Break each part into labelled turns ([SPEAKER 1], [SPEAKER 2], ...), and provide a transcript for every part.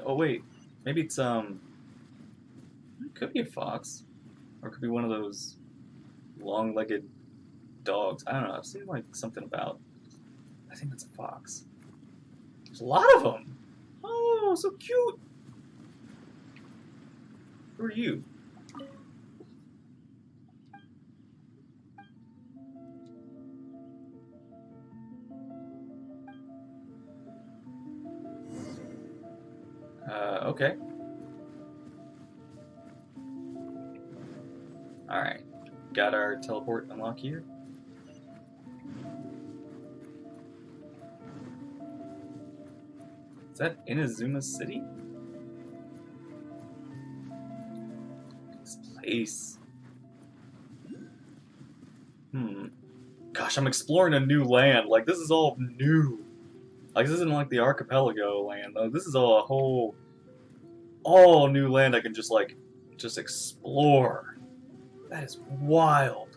[SPEAKER 1] Oh wait, maybe it's it could be a fox, or it could be one of those long-legged dogs. I don't know. I've seen like something about. I think that's a fox. There's a lot of them. Oh, so cute. Who are you? Okay. Alright. Got our teleport unlock here. Is that Inazuma City? This place. Gosh, I'm exploring a new land. Like, this is all new. Like, this isn't like the archipelago land, though. This is all new land I can just, like, just explore. That is wild.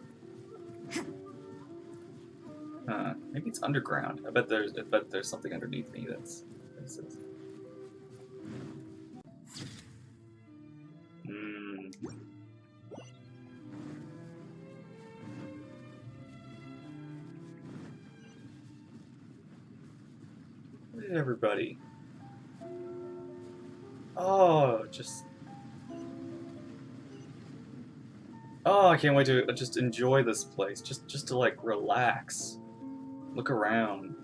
[SPEAKER 1] Maybe it's underground. I bet there's something underneath me that's... Look at everybody. Oh, just... Oh, I can't wait to just enjoy this place. Just to, like, relax. Look around.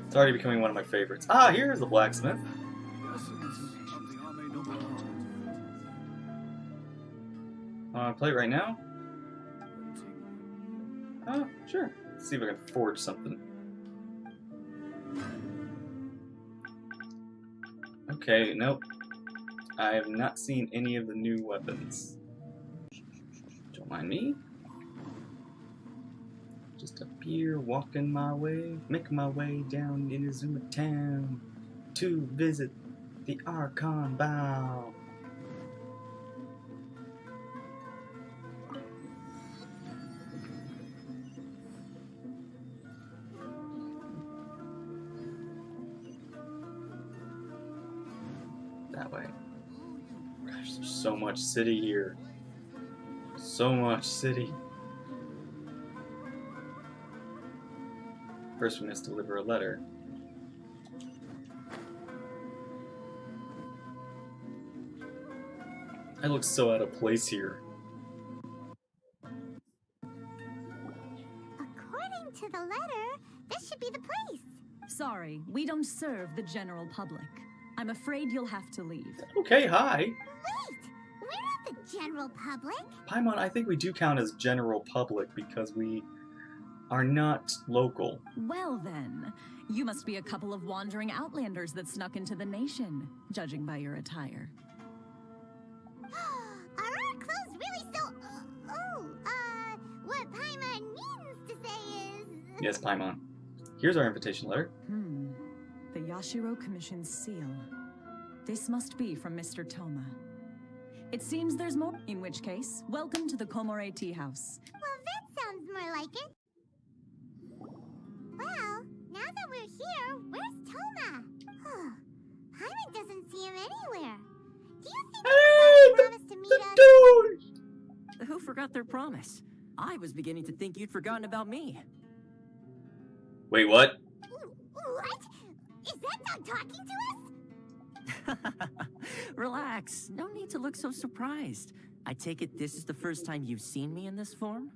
[SPEAKER 1] It's already becoming one of my favorites. Ah, here's the blacksmith. Play it right now? Oh, sure. Let's see if I can forge something. Okay, nope. I have not seen any of the new weapons. Don't mind me. Just up here, walking my way, making my way down Inazuma Town to visit the Archon Bow. That way. Gosh, there's so much city here. So much city. First, we must deliver a letter. I look so out of place here.
[SPEAKER 2] According to the letter, this should be the place.
[SPEAKER 3] Sorry, we don't serve the general public. I'm afraid you'll have to leave.
[SPEAKER 1] Okay, hi.
[SPEAKER 2] Wait, we're not the general public.
[SPEAKER 1] Paimon, I think we do count as general public because we are not local.
[SPEAKER 3] Well then, you must be a couple of wandering outlanders that snuck into the nation, judging by your attire.
[SPEAKER 2] Are our clothes really so... what Paimon means to say is...
[SPEAKER 1] Yes, Paimon. Here's our invitation letter.
[SPEAKER 3] The Yashiro Commission's seal. This must be from Mr. Toma. It seems there's more, in which case, welcome to the Komore Tea House.
[SPEAKER 2] Well, that sounds more like it. Well, now that we're here, where's Toma? Paimon doesn't see him anywhere. Do you think he promised to meet us?
[SPEAKER 4] Who forgot their promise? I was beginning to think you'd forgotten about me.
[SPEAKER 1] Wait, what?
[SPEAKER 2] What? Is that dog talking to us?
[SPEAKER 4] Relax. No need to look so surprised. I take it this is the first time you've seen me in this form?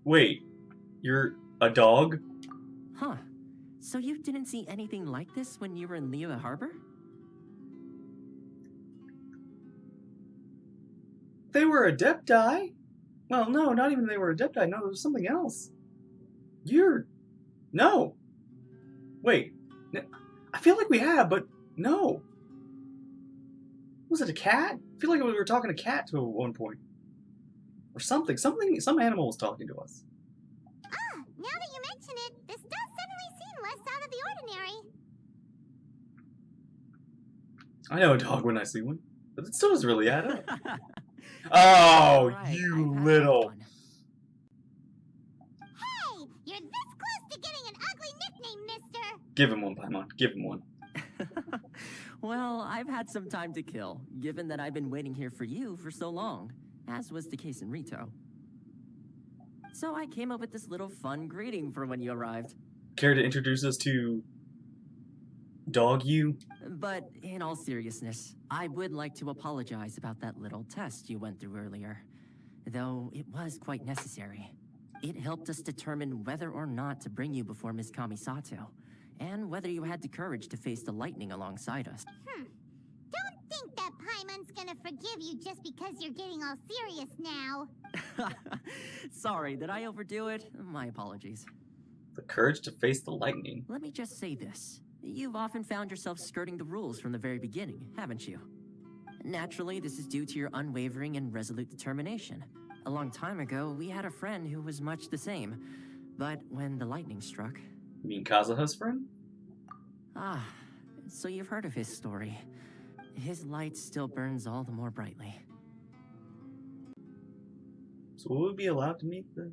[SPEAKER 1] Wait, you're a dog?
[SPEAKER 4] Huh. So you didn't see anything like this when you were in Liyue Harbor?
[SPEAKER 1] They were adepti? Well, no, not even they were adepti. No, there was something else. No. Wait. I feel like we have, but no. Was it a cat? I feel like we were talking to a cat at one point. Or something. Some animal was talking to us.
[SPEAKER 2] Now that you mention it, this does suddenly seem less out of the ordinary.
[SPEAKER 1] I know a dog when I see one, but it still doesn't really add up. Oh,
[SPEAKER 4] Right,
[SPEAKER 1] you
[SPEAKER 4] I've had
[SPEAKER 1] little...
[SPEAKER 4] fun.
[SPEAKER 2] Hey, you're this close to getting an time, mister.
[SPEAKER 1] Give him one, Paimon. Give him one.
[SPEAKER 4] Well, I've had some time to kill, given that I've been waiting here for you for so long, as was the case in Rito. So I came up with this little fun greeting for when you arrived.
[SPEAKER 1] Care to introduce us to Dog You?
[SPEAKER 4] But in all seriousness, I would like to apologize about that little test you went through earlier, though it was quite necessary. It helped us determine whether or not to bring you before Ms. Kamisato, and whether you had the courage to face the lightning alongside us.
[SPEAKER 2] Don't think that Paimon's gonna forgive you just because you're getting all serious now.
[SPEAKER 4] Sorry, did I overdo it? My apologies.
[SPEAKER 1] The courage to face the lightning.
[SPEAKER 4] Let me just say this. You've often found yourself skirting the rules from the very beginning, haven't you? Naturally, this is due to your unwavering and resolute determination. A long time ago, we had a friend who was much the same. But when the lightning struck...
[SPEAKER 1] You mean Kazuha's friend?
[SPEAKER 4] Ah, so you've heard of his story. His light still burns all the more brightly.
[SPEAKER 1] So will we be allowed to meet the...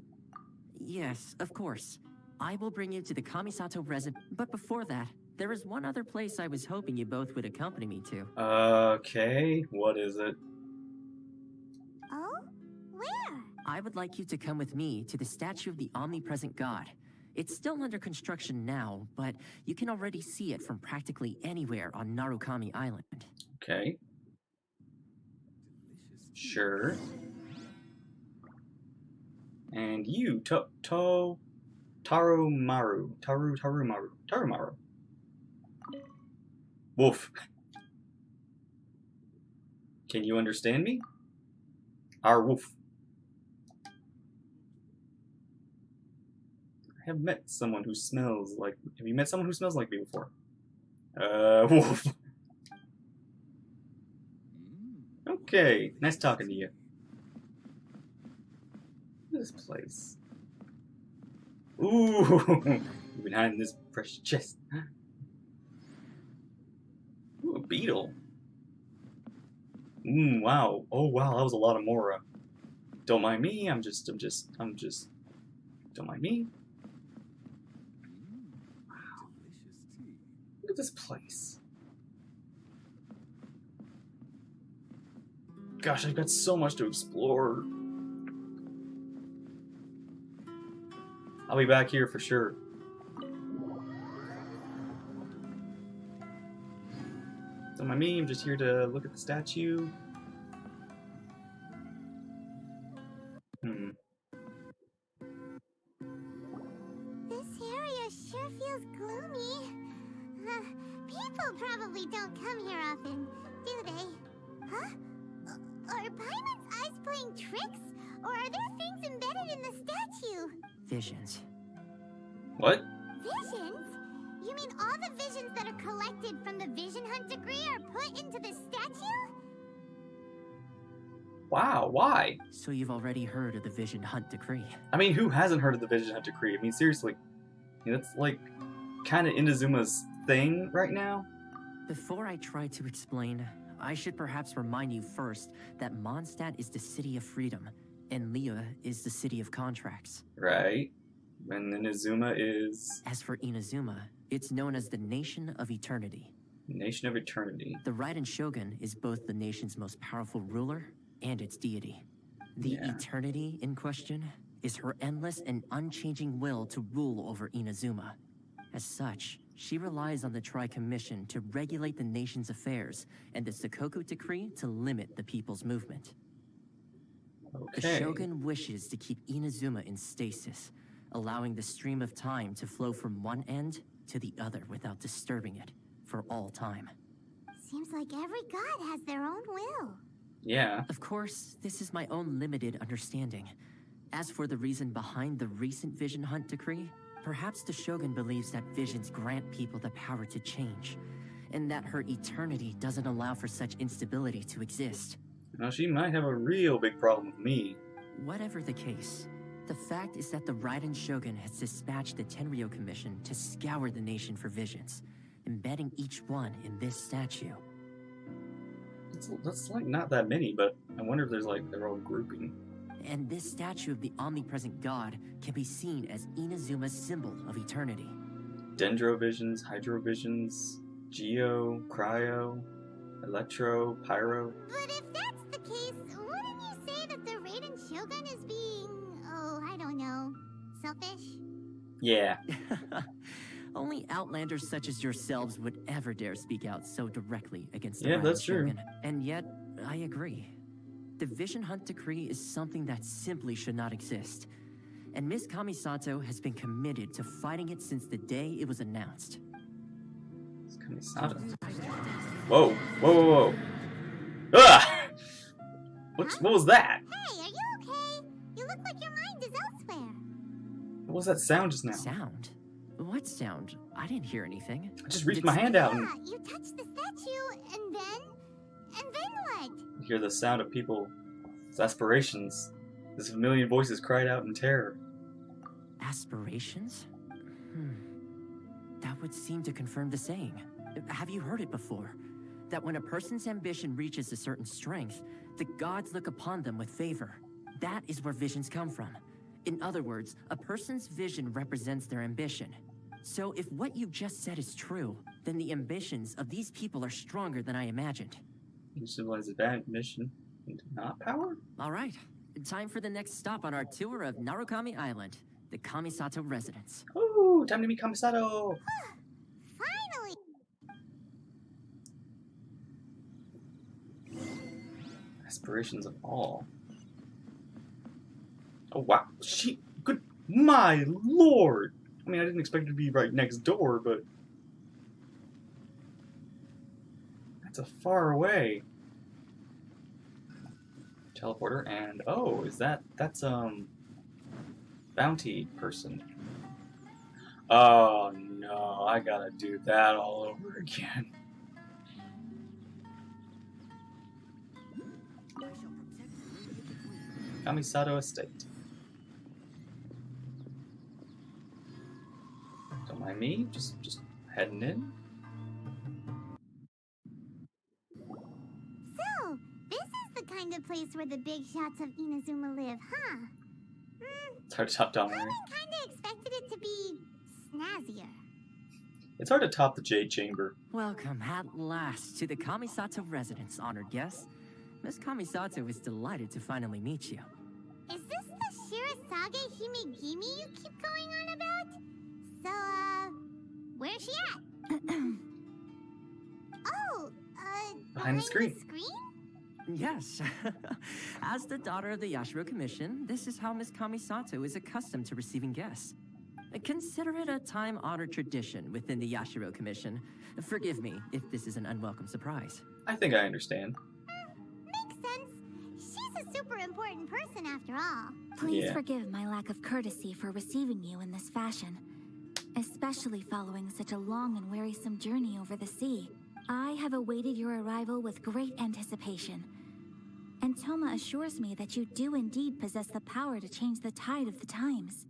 [SPEAKER 4] Yes, of course. I will bring you to the Kamisato residence. But before that, there is one other place I was hoping you both would accompany me to.
[SPEAKER 1] Okay, what is it?
[SPEAKER 2] Oh? Where?
[SPEAKER 4] I would like you to come with me to the statue of the omnipresent god. It's still under construction now, but you can already see it from practically anywhere on Narukami Island.
[SPEAKER 1] Okay. Sure. And you, Tarumaru. Wolf. Can you understand me? Our wolf. I have met someone who smells like... Have you met someone who smells like me before? Wolf. Okay, nice talking to you. This place. Ooh, you've been hiding this precious chest. Ooh, a beetle. Wow. Oh, wow, that was a lot of Mora. Don't mind me, I'm just, don't mind me. Wow. Look at this place. Gosh, I've got so much to explore. I'll be back here for sure. Don't mind me, I'm just here to look at the statue.
[SPEAKER 2] This area sure feels gloomy. People probably don't come here often, do they? Huh? Are Paimon's eyes playing tricks? Or are there things embedded in the statue?
[SPEAKER 4] Visions.
[SPEAKER 1] What?
[SPEAKER 2] Visions? You mean all the visions that are collected from the Vision Hunt decree are put into the statue?
[SPEAKER 1] Wow, why?
[SPEAKER 4] So you've already heard of the Vision Hunt decree?
[SPEAKER 1] I mean, who hasn't heard of the Vision Hunt decree? I mean, seriously. It's like kind of Inazuma's thing right now.
[SPEAKER 4] Before I try to explain, I should perhaps remind you first that Mondstadt is the city of freedom, and Liyue is the city of contracts.
[SPEAKER 1] Right. And Inazuma is...
[SPEAKER 4] As for Inazuma, it's known as the Nation of Eternity.
[SPEAKER 1] Nation of Eternity.
[SPEAKER 4] The Raiden Shogun is both the nation's most powerful ruler and its deity. The Eternity in question is her endless and unchanging will to rule over Inazuma. As such, she relies on the Tri-Commission to regulate the nation's affairs and the Sakoku Decree to limit the people's movement.
[SPEAKER 1] Okay.
[SPEAKER 4] The Shogun wishes to keep Inazuma in stasis, allowing the stream of time to flow from one end to the other without disturbing it for all time.
[SPEAKER 2] Seems like every god has their own will.
[SPEAKER 1] Yeah.
[SPEAKER 4] Of course, this is my own limited understanding. As for the reason behind the recent Vision Hunt decree, perhaps the Shogun believes that visions grant people the power to change, and that her eternity doesn't allow for such instability to exist.
[SPEAKER 1] Now, she might have a real big problem with me.
[SPEAKER 4] Whatever the case, the fact is that the Raiden Shogun has dispatched the Tenryo Commission to scour the nation for visions, embedding each one in this statue.
[SPEAKER 1] That's like not that many, but I wonder if there's like their own grouping.
[SPEAKER 4] And this statue of the omnipresent god can be seen as Inazuma's symbol of eternity.
[SPEAKER 1] Dendrovisions, Hydrovisions, Geo, Cryo, Electro, Pyro.
[SPEAKER 2] But if that's the case, wouldn't you say that the Raiden Shogun is being, oh, I don't know, selfish?
[SPEAKER 1] Yeah.
[SPEAKER 4] Only outlanders such as yourselves would ever dare speak out so directly against the
[SPEAKER 1] Yeah,
[SPEAKER 4] Raiden
[SPEAKER 1] that's true.
[SPEAKER 4] Shogun. And yet, I agree. The Vision Hunt Decree is something that simply should not exist. And Miss Kamisato has been committed to fighting it since the day it was announced.
[SPEAKER 1] It's Kamisato. Whoa, whoa, whoa, whoa. Ah! What was that?
[SPEAKER 2] Hey, are you okay? You look like your mind is elsewhere.
[SPEAKER 1] What was that sound just now?
[SPEAKER 4] Sound? What sound? I didn't hear anything.
[SPEAKER 1] I just reached my hand out and
[SPEAKER 2] Yeah, you touched the statue, and then what?
[SPEAKER 1] you hear the sound of people's aspirations. As a million voices cried out in terror.
[SPEAKER 4] Aspirations? That would seem to confirm the saying. Have you heard it before? That when a person's ambition reaches a certain strength, the gods look upon them with favor. That is where visions come from. In other words, a person's vision represents their ambition. So if what you just said is true, then the ambitions of these people are stronger than I imagined.
[SPEAKER 1] You civilize advanced mission into not power?
[SPEAKER 4] All right, time for the next stop on our tour of Narukami Island, the Kamisato residence.
[SPEAKER 1] Ooh, time to meet Kamisato!
[SPEAKER 2] Finally!
[SPEAKER 1] Aspirations of all. Oh wow, good, my lord! I mean, I didn't expect it to be right next door, but that's a far away. Teleporter, and oh, that's bounty person. Oh no, I gotta do that all over again. Kamisato Estate. Don't mind me, just heading in.
[SPEAKER 2] So, this is the kind of place where the big shots of Inazuma live, huh?
[SPEAKER 1] It's hard to top down.
[SPEAKER 2] I kinda expected it to be snazzier.
[SPEAKER 1] It's hard to top the Jade Chamber.
[SPEAKER 4] Welcome at last to the Kamisato residence, honored guests. Miss Kamisato is delighted to finally meet you.
[SPEAKER 2] Is this the Shirasage Himegimi you keep going on about? So, where's she at? Oh,
[SPEAKER 1] Behind the screen.
[SPEAKER 4] Yes. As the daughter of the Yashiro Commission, this is how Miss Kamisato is accustomed to receiving guests. Consider it a time-honored tradition within the Yashiro Commission. Forgive me if this is an unwelcome surprise.
[SPEAKER 1] I think I understand.
[SPEAKER 2] Makes sense. She's a super important person after all.
[SPEAKER 5] Please
[SPEAKER 1] Yeah.
[SPEAKER 5] forgive my lack of courtesy for receiving you in this fashion, especially following such a long and wearisome journey over the sea. I have awaited your arrival with great anticipation, and Toma assures me that you do indeed possess the power to change the tide of the times.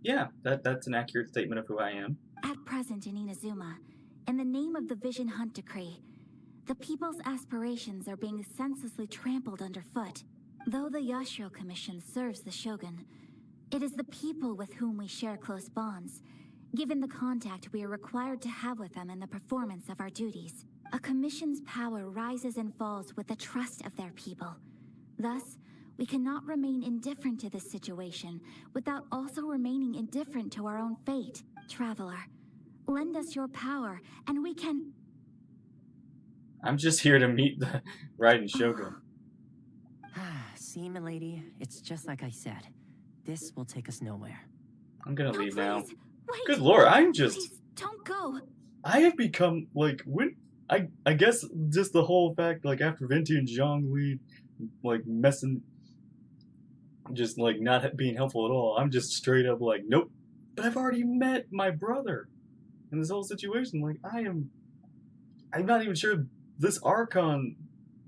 [SPEAKER 1] Yeah, that's an accurate statement of who I am.
[SPEAKER 5] At present in Inazuma, in the name of the Vision Hunt Decree, the people's aspirations are being senselessly trampled underfoot. Though the Yashiro Commission serves the Shogun, it is the people with whom we share close bonds, given the contact we are required to have with them in the performance of our duties. A commission's power rises and falls with the trust of their people. Thus, we cannot remain indifferent to this situation without also remaining indifferent to our own fate. Traveler, lend us your power, and we can...
[SPEAKER 1] I'm just here to meet the Raiden Shogun.
[SPEAKER 4] See, milady, it's just like I said. This will take us nowhere.
[SPEAKER 1] I'm gonna
[SPEAKER 5] No,
[SPEAKER 1] leave now.
[SPEAKER 5] please, wait.
[SPEAKER 1] Good lord, I'm just...
[SPEAKER 5] Please, don't go.
[SPEAKER 1] I have become, like, I guess just the whole fact, like, after Venti and Zhongli, like, messing... Just, like, not being helpful at all. I'm just straight up like, nope. But I've already met my brother in this whole situation. Like, I'm not even sure this Archon,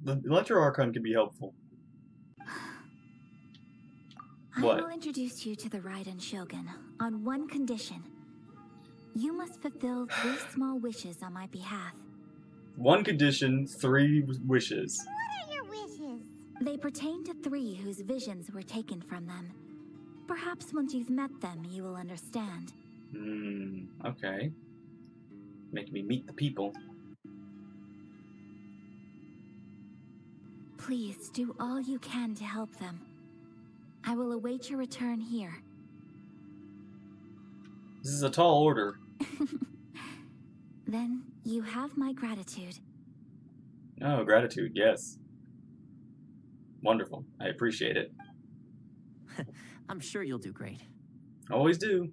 [SPEAKER 1] the Electro Archon, can be helpful. What?
[SPEAKER 5] I will introduce you to the Raiden Shogun on one condition. You must fulfill 3 small wishes on my behalf.
[SPEAKER 1] One condition, 3 wishes.
[SPEAKER 2] What are your wishes?
[SPEAKER 5] They pertain to 3 whose visions were taken from them. Perhaps once you've met them, you will understand.
[SPEAKER 1] Okay. Making me meet the people.
[SPEAKER 5] Please do all you can to help them. I will await your return here.
[SPEAKER 1] This is a tall order.
[SPEAKER 5] Then you have my gratitude.
[SPEAKER 1] Oh, gratitude, yes. Wonderful. I appreciate it.
[SPEAKER 4] I'm sure you'll do great.
[SPEAKER 1] Always do.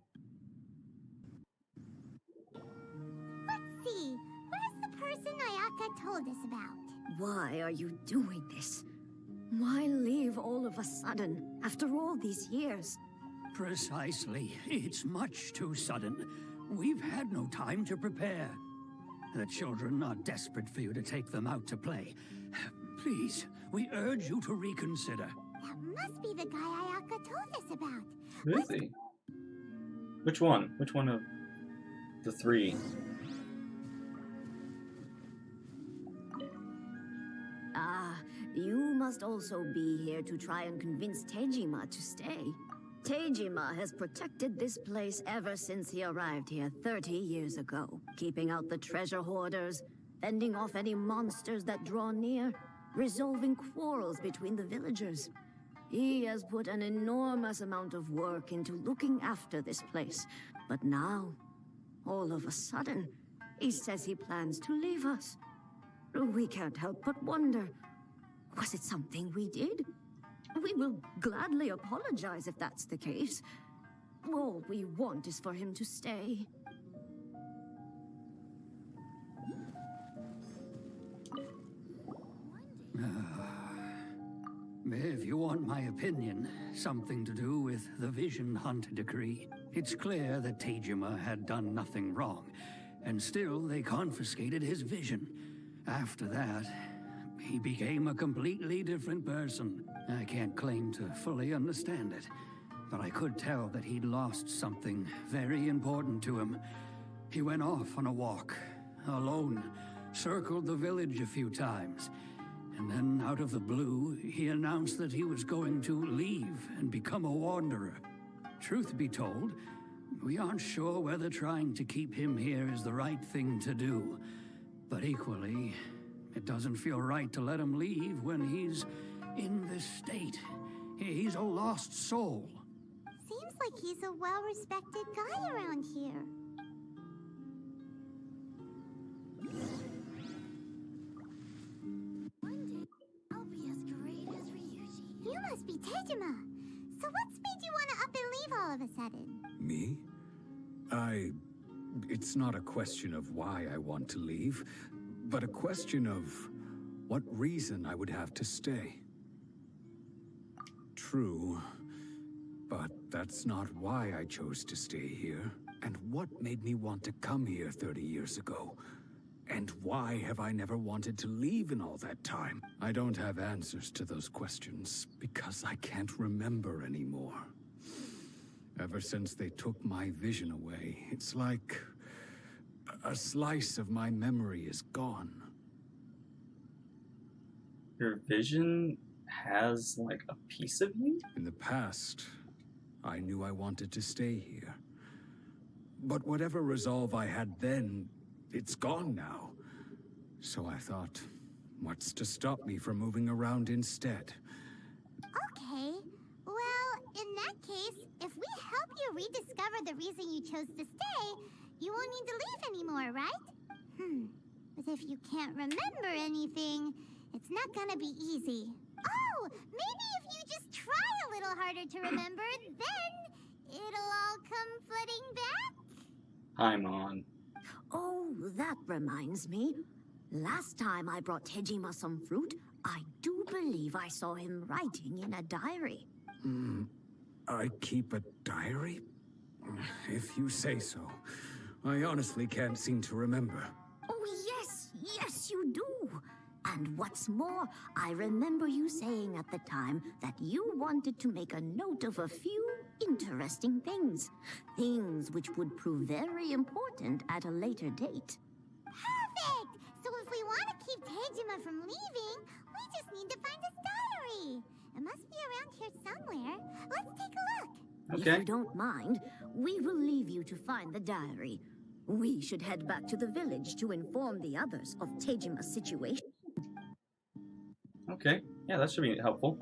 [SPEAKER 2] Let's see. Where's the person Ayaka told us about?
[SPEAKER 6] Why are you doing this? Why leave all of a sudden, after all these years?
[SPEAKER 7] Precisely. It's much too sudden. We've had no time to prepare. The children are desperate for you to take them out to play. Please, we urge you to reconsider.
[SPEAKER 2] That must be the guy Ayaka told us about.
[SPEAKER 1] Who is he? Which one? Which one of the three?
[SPEAKER 6] Ah, you must also be here to try and convince Tejima to stay. Tejima has protected this place ever since he arrived here 30 years ago, keeping out the treasure hoarders, fending off any monsters that draw near, resolving quarrels between the villagers. He has put an enormous amount of work into looking after this place, but now, all of a sudden, he says he plans to leave us. We can't help but wonder, was it something we did? We will gladly apologize if that's the case. All we want is for him to stay.
[SPEAKER 7] If you want my opinion, something to do with the Vision Hunt decree. It's clear that Tejima had done nothing wrong, and still they confiscated his vision. After that, he became a completely different person. I can't claim to fully understand it, but I could tell that he'd lost something very important to him. He went off on a walk, alone, circled the village a few times, and then out of the blue, he announced that he was going to leave and become a wanderer. Truth be told, we aren't sure whether trying to keep him here is the right thing to do, but equally, it doesn't feel right to let him leave when he's in this state. He's a lost soul.
[SPEAKER 2] Seems like he's a well-respected guy around here.
[SPEAKER 5] One day, I'll be as great as Ryuji.
[SPEAKER 2] You must be Tejima. So what's made you want to up and leave all of a sudden?
[SPEAKER 8] Me? It's not a question of why I want to leave, but a question of what reason I would have to stay. True, but that's not why I chose to stay here. And what made me want to come here 30 years ago? And why have I never wanted to leave in all that time? I don't have answers to those questions because I can't remember anymore. Ever since they took my vision away, it's like a slice of my memory is gone.
[SPEAKER 1] Your vision has, like, a piece of you?
[SPEAKER 8] In the past, I knew I wanted to stay here. But whatever resolve I had then, it's gone now. So I thought, what's to stop me from moving around instead?
[SPEAKER 2] Okay. Well, in that case, if we help you rediscover the reason you chose to stay, you won't need to leave anymore, right? But if you can't remember anything, it's not gonna be easy. Oh, maybe if you just try a little harder to remember, then it'll all come flooding back?
[SPEAKER 1] I'm on.
[SPEAKER 6] Oh, that reminds me. Last time I brought Tejima some fruit, I do believe I saw him writing in a diary.
[SPEAKER 8] I keep a diary? If you say so. I honestly can't seem to remember.
[SPEAKER 6] Oh, yes, you do. And what's more, I remember you saying at the time that you wanted to make a note of a few interesting things. Things which would prove very important at a later date.
[SPEAKER 2] Perfect! So if we want to keep Tejima from leaving, we just need to find his diary. It must be around here somewhere. Let's take a look.
[SPEAKER 1] Okay.
[SPEAKER 6] If you don't mind, we will leave you to find the diary. We should head back to the village to inform the others of Tejima's situation.
[SPEAKER 1] Okay. Yeah, that should be helpful.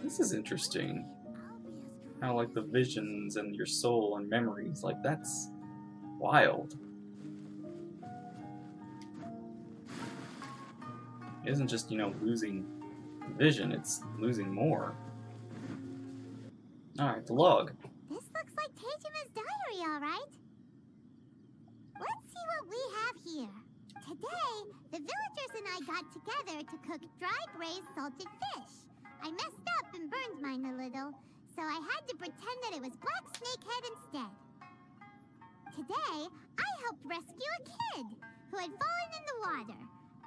[SPEAKER 1] This is interesting. How, like, the visions and your soul and memories, like, that's wild. It isn't just, you know, losing vision, it's losing more. Alright, the log.
[SPEAKER 2] This looks like Tejima's diary, alright. Let's see what we have here. Today, the villagers and I got together to cook dry braised salted fish. I messed up and burned mine a little, so I had to pretend that it was black snakehead instead. Today, I helped rescue a kid who had fallen in the water.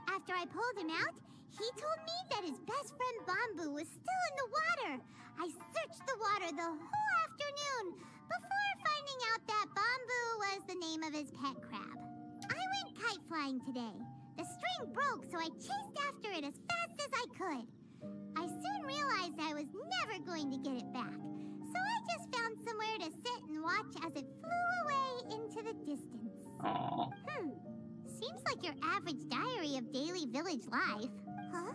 [SPEAKER 2] After I pulled him out, he told me that his best friend Bamboo was still in the water. I searched the water the whole afternoon before finding out that Bamboo was the name of his pet crab. I went kite flying today. The string broke, so I chased after it as fast as I could. I soon realized I was never going to get it back, so I just found somewhere to sit and watch as it flew away into the distance.
[SPEAKER 1] Aww.
[SPEAKER 2] Seems like your average diary of daily village life. Huh?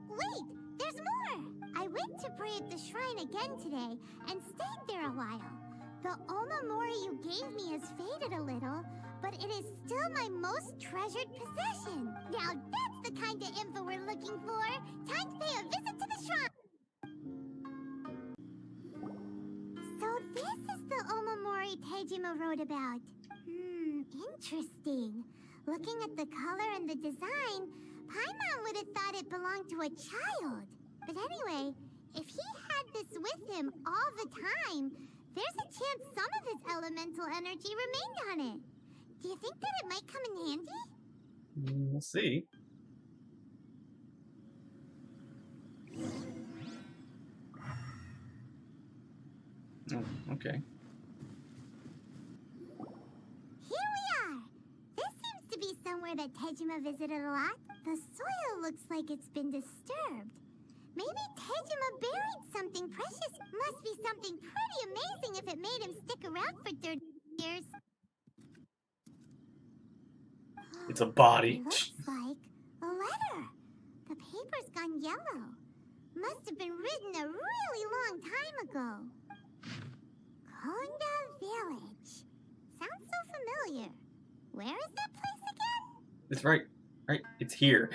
[SPEAKER 2] Wait, there's more! I went to pray at the shrine again today and stayed there a while. The Omamori you gave me has faded a little, but it is still my most treasured possession. Now that's the kind of info we're looking for. Time to pay a visit to the shrine. So this is the Omamori Tejima wrote about. Interesting. Looking at the color and the design, Paimon would have thought it belonged to a child. But anyway, if he had this with him all the time, there's a chance some of his elemental energy remained on it. Do you think that it might come in handy?
[SPEAKER 1] We'll see. Oh, okay.
[SPEAKER 2] Here we are! This seems to be somewhere that Tejima visited a lot. The soil looks like it's been disturbed. Maybe Tejima buried something precious. Must be something pretty amazing if it made him stick around for 30 years.
[SPEAKER 1] It's a body.
[SPEAKER 2] It looks like a letter. The paper's gone yellow. Must have been written a really long time ago. Konda Village. Sounds so familiar. Where is that place again?
[SPEAKER 1] It's right. It's here.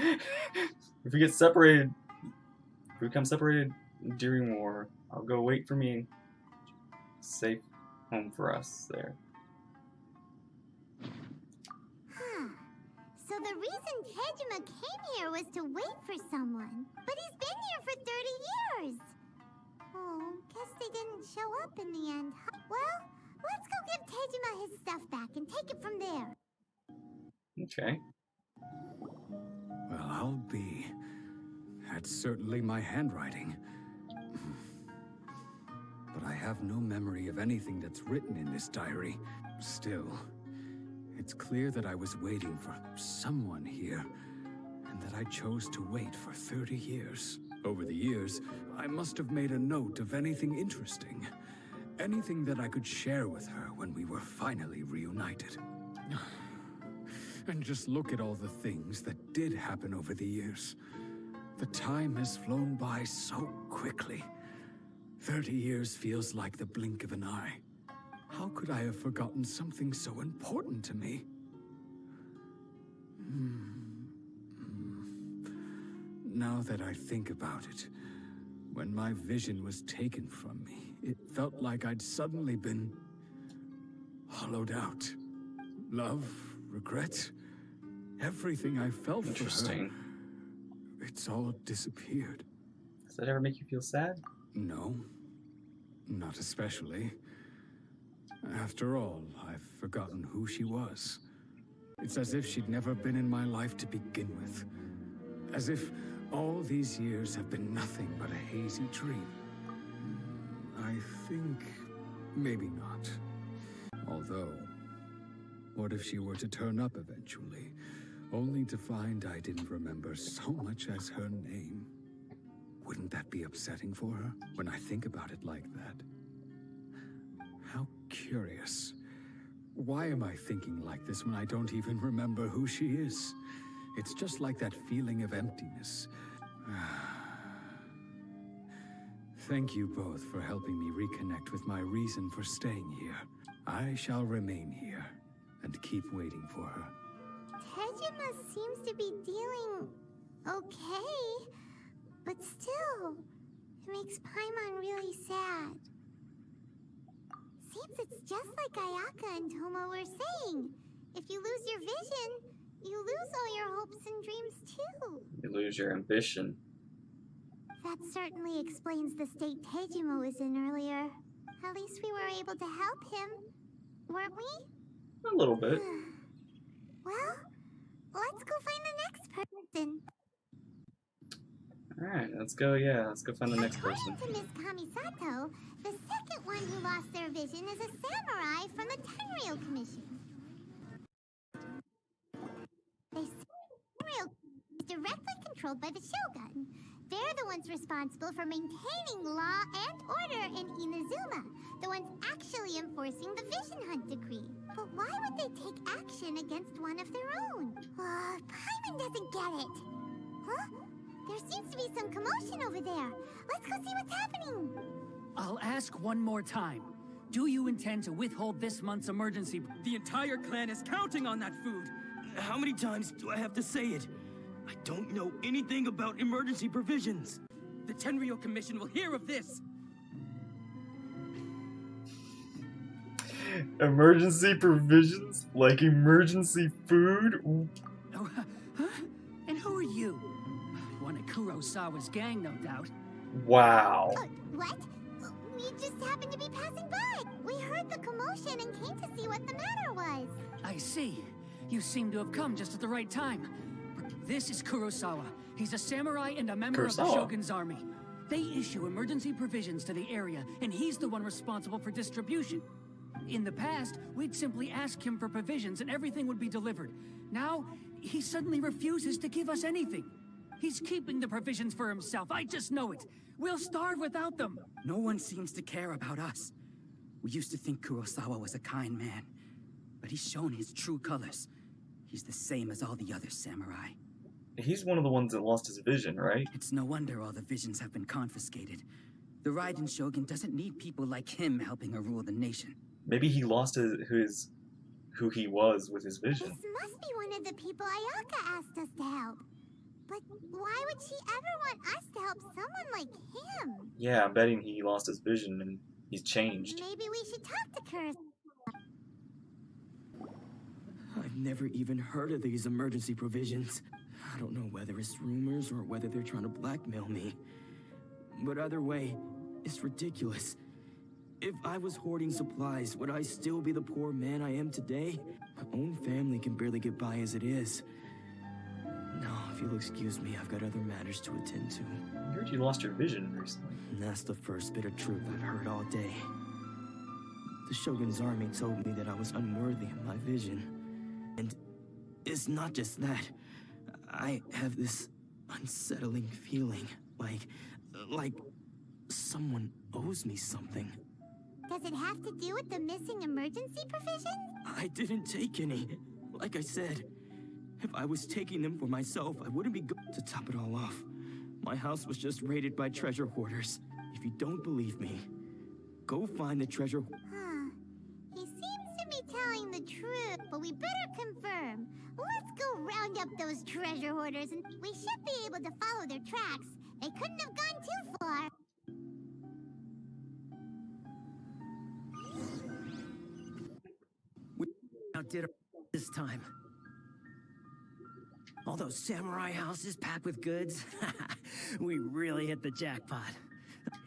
[SPEAKER 1] If we get separated, if we become separated during war, I'll go wait for me. Safe home for us there.
[SPEAKER 2] So the reason Tejima came here was to wait for someone. But he's been here for 30 years. Oh, guess they didn't show up in the end. Well, let's go give Tejima his stuff back and take it from there.
[SPEAKER 1] Okay.
[SPEAKER 8] Well, I'll be. That's certainly my handwriting. But I have no memory of anything that's written in this diary. Still, it's clear that I was waiting for someone here, and that I chose to wait for 30 years. Over the years, I must have made a note of anything interesting. Anything that I could share with her when we were finally reunited. And just look at all the things that did happen over the years. The time has flown by so quickly. 30 years feels like the blink of an eye. How could I have forgotten something so important to me? Now that I think about it, when my vision was taken from me, it felt like I'd suddenly been hollowed out. Love, regret, everything I felt for her.
[SPEAKER 1] Interesting.
[SPEAKER 8] It's all disappeared.
[SPEAKER 1] Does that ever make you feel sad?
[SPEAKER 8] No, not especially. After all, I've forgotten who she was. It's as if she'd never been in my life to begin with. As if all these years have been nothing but a hazy dream. I think maybe not. Although, what if she were to turn up eventually, only to find I didn't remember so much as her name? Wouldn't that be upsetting for her when I think about it like that? curious. Why am I thinking like this when I don't even remember who she is? It's just like that feeling of emptiness. Thank you both for helping me reconnect with my reason for staying here. I shall remain here and keep waiting for her.
[SPEAKER 2] Tejima seems to be dealing okay, but still, it makes Paimon really sad. Seems it's just like Ayaka and Toma were saying. If you lose your vision, you lose all your hopes and dreams too.
[SPEAKER 1] You lose your ambition.
[SPEAKER 2] That certainly explains the state Tejima was in earlier. At least we were able to help him, weren't we?
[SPEAKER 1] A little bit.
[SPEAKER 2] Well, let's go find the next person.
[SPEAKER 1] Alright, let's go, let's go find the next person.
[SPEAKER 2] According to Miss Kamisato, the second one who lost their vision is a samurai from the Tenryou Commission. They say the Tenryou is directly controlled by the Shogun. They're the ones responsible for maintaining law and order in Inazuma, the ones actually enforcing the Vision Hunt decree. But why would they take action against one of their own? Paimon doesn't get it. Huh? There seems to be some commotion over there. Let's go see what's happening.
[SPEAKER 9] I'll ask one more time. Do you intend to withhold this month's emergency?
[SPEAKER 10] The entire clan is counting on that food. How many times do I have to say it? I don't know anything about emergency provisions. The Tenryou Commission will hear of this.
[SPEAKER 1] Emergency provisions? Like emergency food?
[SPEAKER 9] Oh, huh? And who are you? One of Kurosawa's gang, no doubt.
[SPEAKER 1] Wow.
[SPEAKER 2] What? We just happened to be passing by. We heard the commotion and came to see what the matter was.
[SPEAKER 9] I see. You seem to have come just at the right time. This is Kurosawa. He's a samurai and a member of the Shogun's army. They issue emergency provisions to the area, and he's the one responsible for distribution. In the past, we'd simply ask him for provisions and everything would be delivered. Now, he suddenly refuses to give us anything. He's keeping the provisions for himself. I just know it. We'll starve without them.
[SPEAKER 10] No one seems to care about us. We used to think Kurosawa was a kind man, but he's shown his true colors. He's the same as all the other samurai.
[SPEAKER 1] He's one of the ones that lost his vision, right?
[SPEAKER 10] It's no wonder all the visions have been confiscated. The Raiden Shogun doesn't need people like him helping her rule the nation.
[SPEAKER 1] Maybe he lost who he was with his vision.
[SPEAKER 2] This must be one of the people Ayaka asked us to help. But why would she ever want us to help someone like him?
[SPEAKER 1] Yeah, I'm betting he lost his vision and he's changed.
[SPEAKER 2] Maybe we should talk to Kurosawa.
[SPEAKER 10] I've never even heard of these emergency provisions. I don't know whether it's rumors or whether they're trying to blackmail me. But either way, it's ridiculous. If I was hoarding supplies, would I still be the poor man I am today? My own family can barely get by as it is. Now, if you'll excuse me, I've got other matters to attend to.
[SPEAKER 1] I heard you lost your vision recently.
[SPEAKER 10] And that's the first bit of truth I've heard all day. The Shogun's army told me that I was unworthy of my vision. And it's not just that. I have this unsettling feeling, like someone owes me something.
[SPEAKER 2] Does it have to do with the missing emergency provisions?
[SPEAKER 10] I didn't take any. Like I said, if I was taking them for myself, I wouldn't be good. To top it all off, my house was just raided by treasure hoarders. If you don't believe me, go find the treasure.
[SPEAKER 2] He seems to be telling the truth, but we better confirm. Let's go round up those treasure hoarders, and we should be able to follow their tracks. They couldn't have gone too far.
[SPEAKER 11] We outdid it this time. All those samurai houses packed with goods. We really hit the jackpot.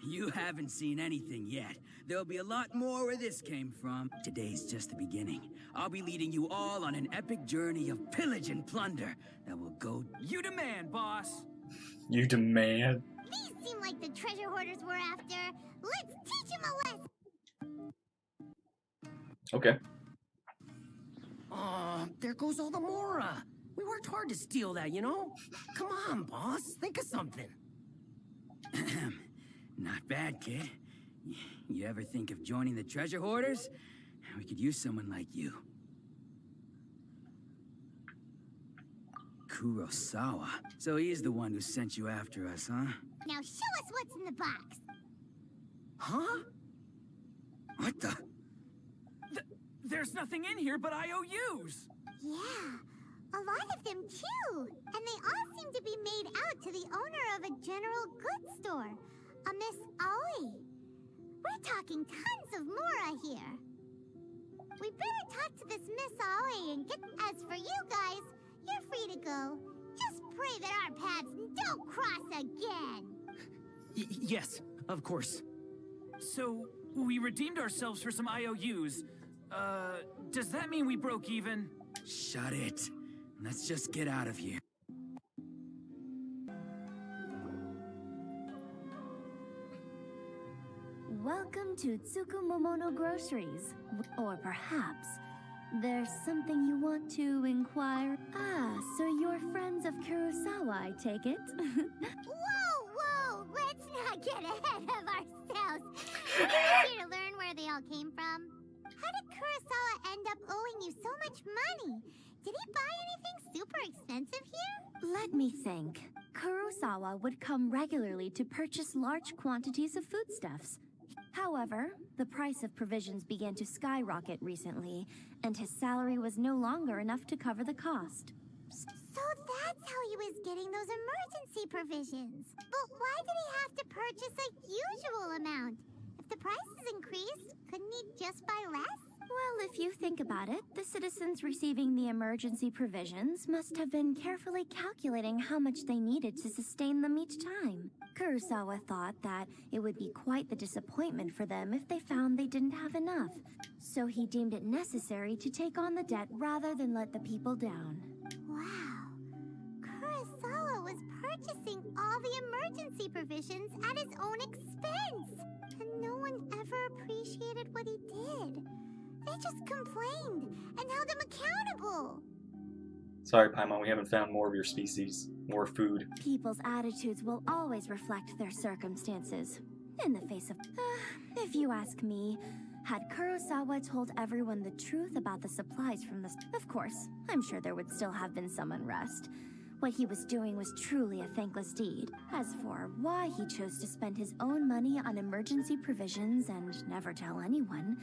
[SPEAKER 12] You haven't seen anything yet. There'll be a lot more where this came from. Today's just the beginning. I'll be leading you all on an epic journey of pillage and plunder that will go...
[SPEAKER 9] You demand, boss!
[SPEAKER 1] You demand?
[SPEAKER 2] These seem like the treasure hoarders we're after. Let's teach them a lesson!
[SPEAKER 1] Okay.
[SPEAKER 11] There goes all the Mora. We worked hard to steal that, you know? Come on, boss. Think of something.
[SPEAKER 12] Not bad, kid. You ever think of joining the treasure hoarders? We could use someone like you. Kurosawa. So he's the one who sent you after us, huh?
[SPEAKER 2] Now show us what's in the box.
[SPEAKER 11] Huh?
[SPEAKER 12] What the?
[SPEAKER 9] There's nothing in here but IOUs!
[SPEAKER 2] Yeah, a lot of them too. And they all seem to be made out to the owner of a general goods store, a Miss Aoi. We're talking tons of Mora here. We better talk to this Miss Aoi and get... As for you guys, you're free to go. Just pray that our paths don't cross again.
[SPEAKER 9] Yes, of course. So, we redeemed ourselves for some IOUs. Does that mean we broke even?
[SPEAKER 12] Shut it. Let's just get out of here.
[SPEAKER 5] Welcome to Tsukumomono Groceries. Or perhaps there's something you want to inquire? Ah, so you're friends of Kurosawa, I take it?
[SPEAKER 2] Whoa! Let's not get ahead of ourselves. We're here to learn where they all came from. How did Kurosawa end up owing you so much money? Did he buy anything super expensive here?
[SPEAKER 5] Let me think. Kurosawa would come regularly to purchase large quantities of foodstuffs. However, the price of provisions began to skyrocket recently, and his salary was no longer enough to cover the cost.
[SPEAKER 2] So that's how he was getting those emergency provisions. But why did he have to purchase a usual amount? If the prices increased, couldn't he just buy less?
[SPEAKER 5] Well, if you think about it, the citizens receiving the emergency provisions must have been carefully calculating how much they needed to sustain them each time. Kurosawa thought that it would be quite the disappointment for them if they found they didn't have enough. So he deemed it necessary to take on the debt rather than let the people down.
[SPEAKER 2] Wow. Kurosawa was purchasing all the emergency provisions at his own expense. And no one ever appreciated what he did. They just complained and held him accountable.
[SPEAKER 1] Sorry, Paimon, we haven't found more of your species. More food.
[SPEAKER 5] People's attitudes will always reflect their circumstances. In the face of... if you ask me, had Kurosawa told everyone the truth about the supplies from the... Of course, I'm sure there would still have been some unrest. What he was doing was truly a thankless deed. As for why he chose to spend his own money on emergency provisions and never tell anyone,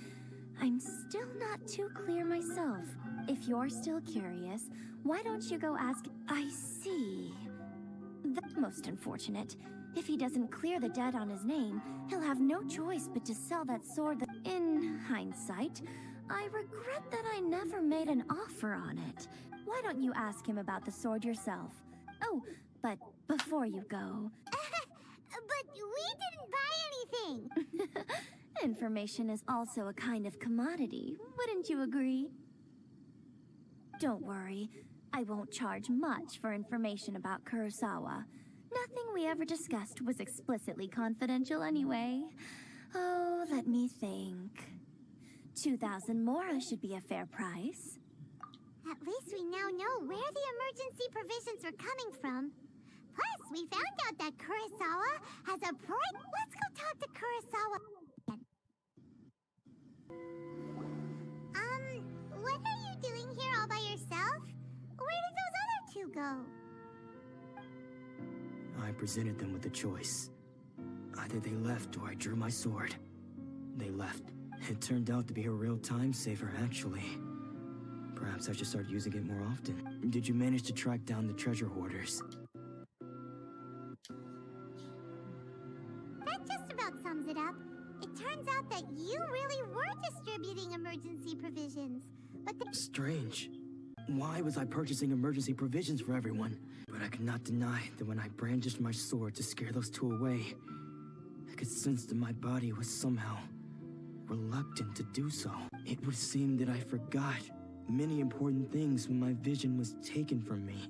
[SPEAKER 5] I'm still not too clear myself. If you're still curious, why don't you go ask... I see. That's most unfortunate. If he doesn't clear the debt on his name, he'll have no choice but to sell that sword that... In hindsight, I regret that I never made an offer on it. Why don't you ask him about the sword yourself? Oh, but before you go...
[SPEAKER 2] But we didn't buy anything!
[SPEAKER 5] Information is also a kind of commodity, wouldn't you agree? Don't worry, I won't charge much for information about Kurosawa. Nothing we ever discussed was explicitly confidential anyway. Oh, let me think. 2,000 Mora should be a fair price.
[SPEAKER 2] At least we now know where the emergency provisions are coming from. Plus, we found out that Kurosawa has a bright... Let's go talk to Kurosawa. What are you doing here all by yourself? Where did those other two go?
[SPEAKER 10] I presented them with a choice. Either they left or I drew my sword. They left. It turned out to be a real time saver, actually. Perhaps I should start using it more often. Did you manage to track down the treasure hoarders?
[SPEAKER 2] That just about sums it up. It turns out that you really were distributing emergency provisions. But
[SPEAKER 10] Strange. Why was I purchasing emergency provisions for everyone? But I could not deny that when I brandished my sword to scare those two away, I could sense that my body was somehow reluctant to do so. It would seem that I forgot many important things when my vision was taken from me.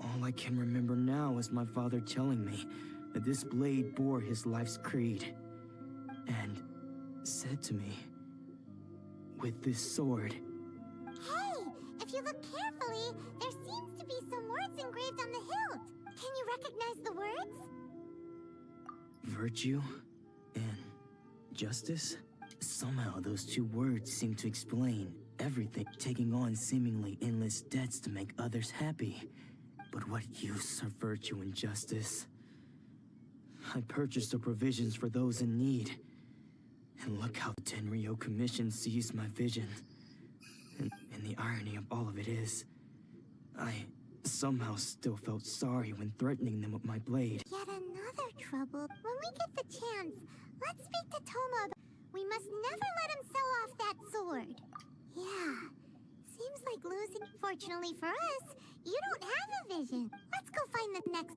[SPEAKER 10] All I can remember now is my father telling me that this blade bore his life's creed, and said to me, with this sword...
[SPEAKER 2] Hey, if you look carefully, there seems to be some words engraved on the hilt. Can you recognize the words?
[SPEAKER 10] Virtue and justice? Somehow those two words seem to explain everything. Taking on seemingly endless debts to make others happy. But what use are virtue and justice? I purchased the provisions for those in need. And look how the Tenryo Commission sees my vision. And the irony of all of it is, I somehow still felt sorry when threatening them with my blade.
[SPEAKER 2] Yet another trouble. When we get the chance, let's speak to Toma. We must never let him sell off that sword. Yeah, seems like losing. Fortunately for us, you don't have a vision. Let's go find the next.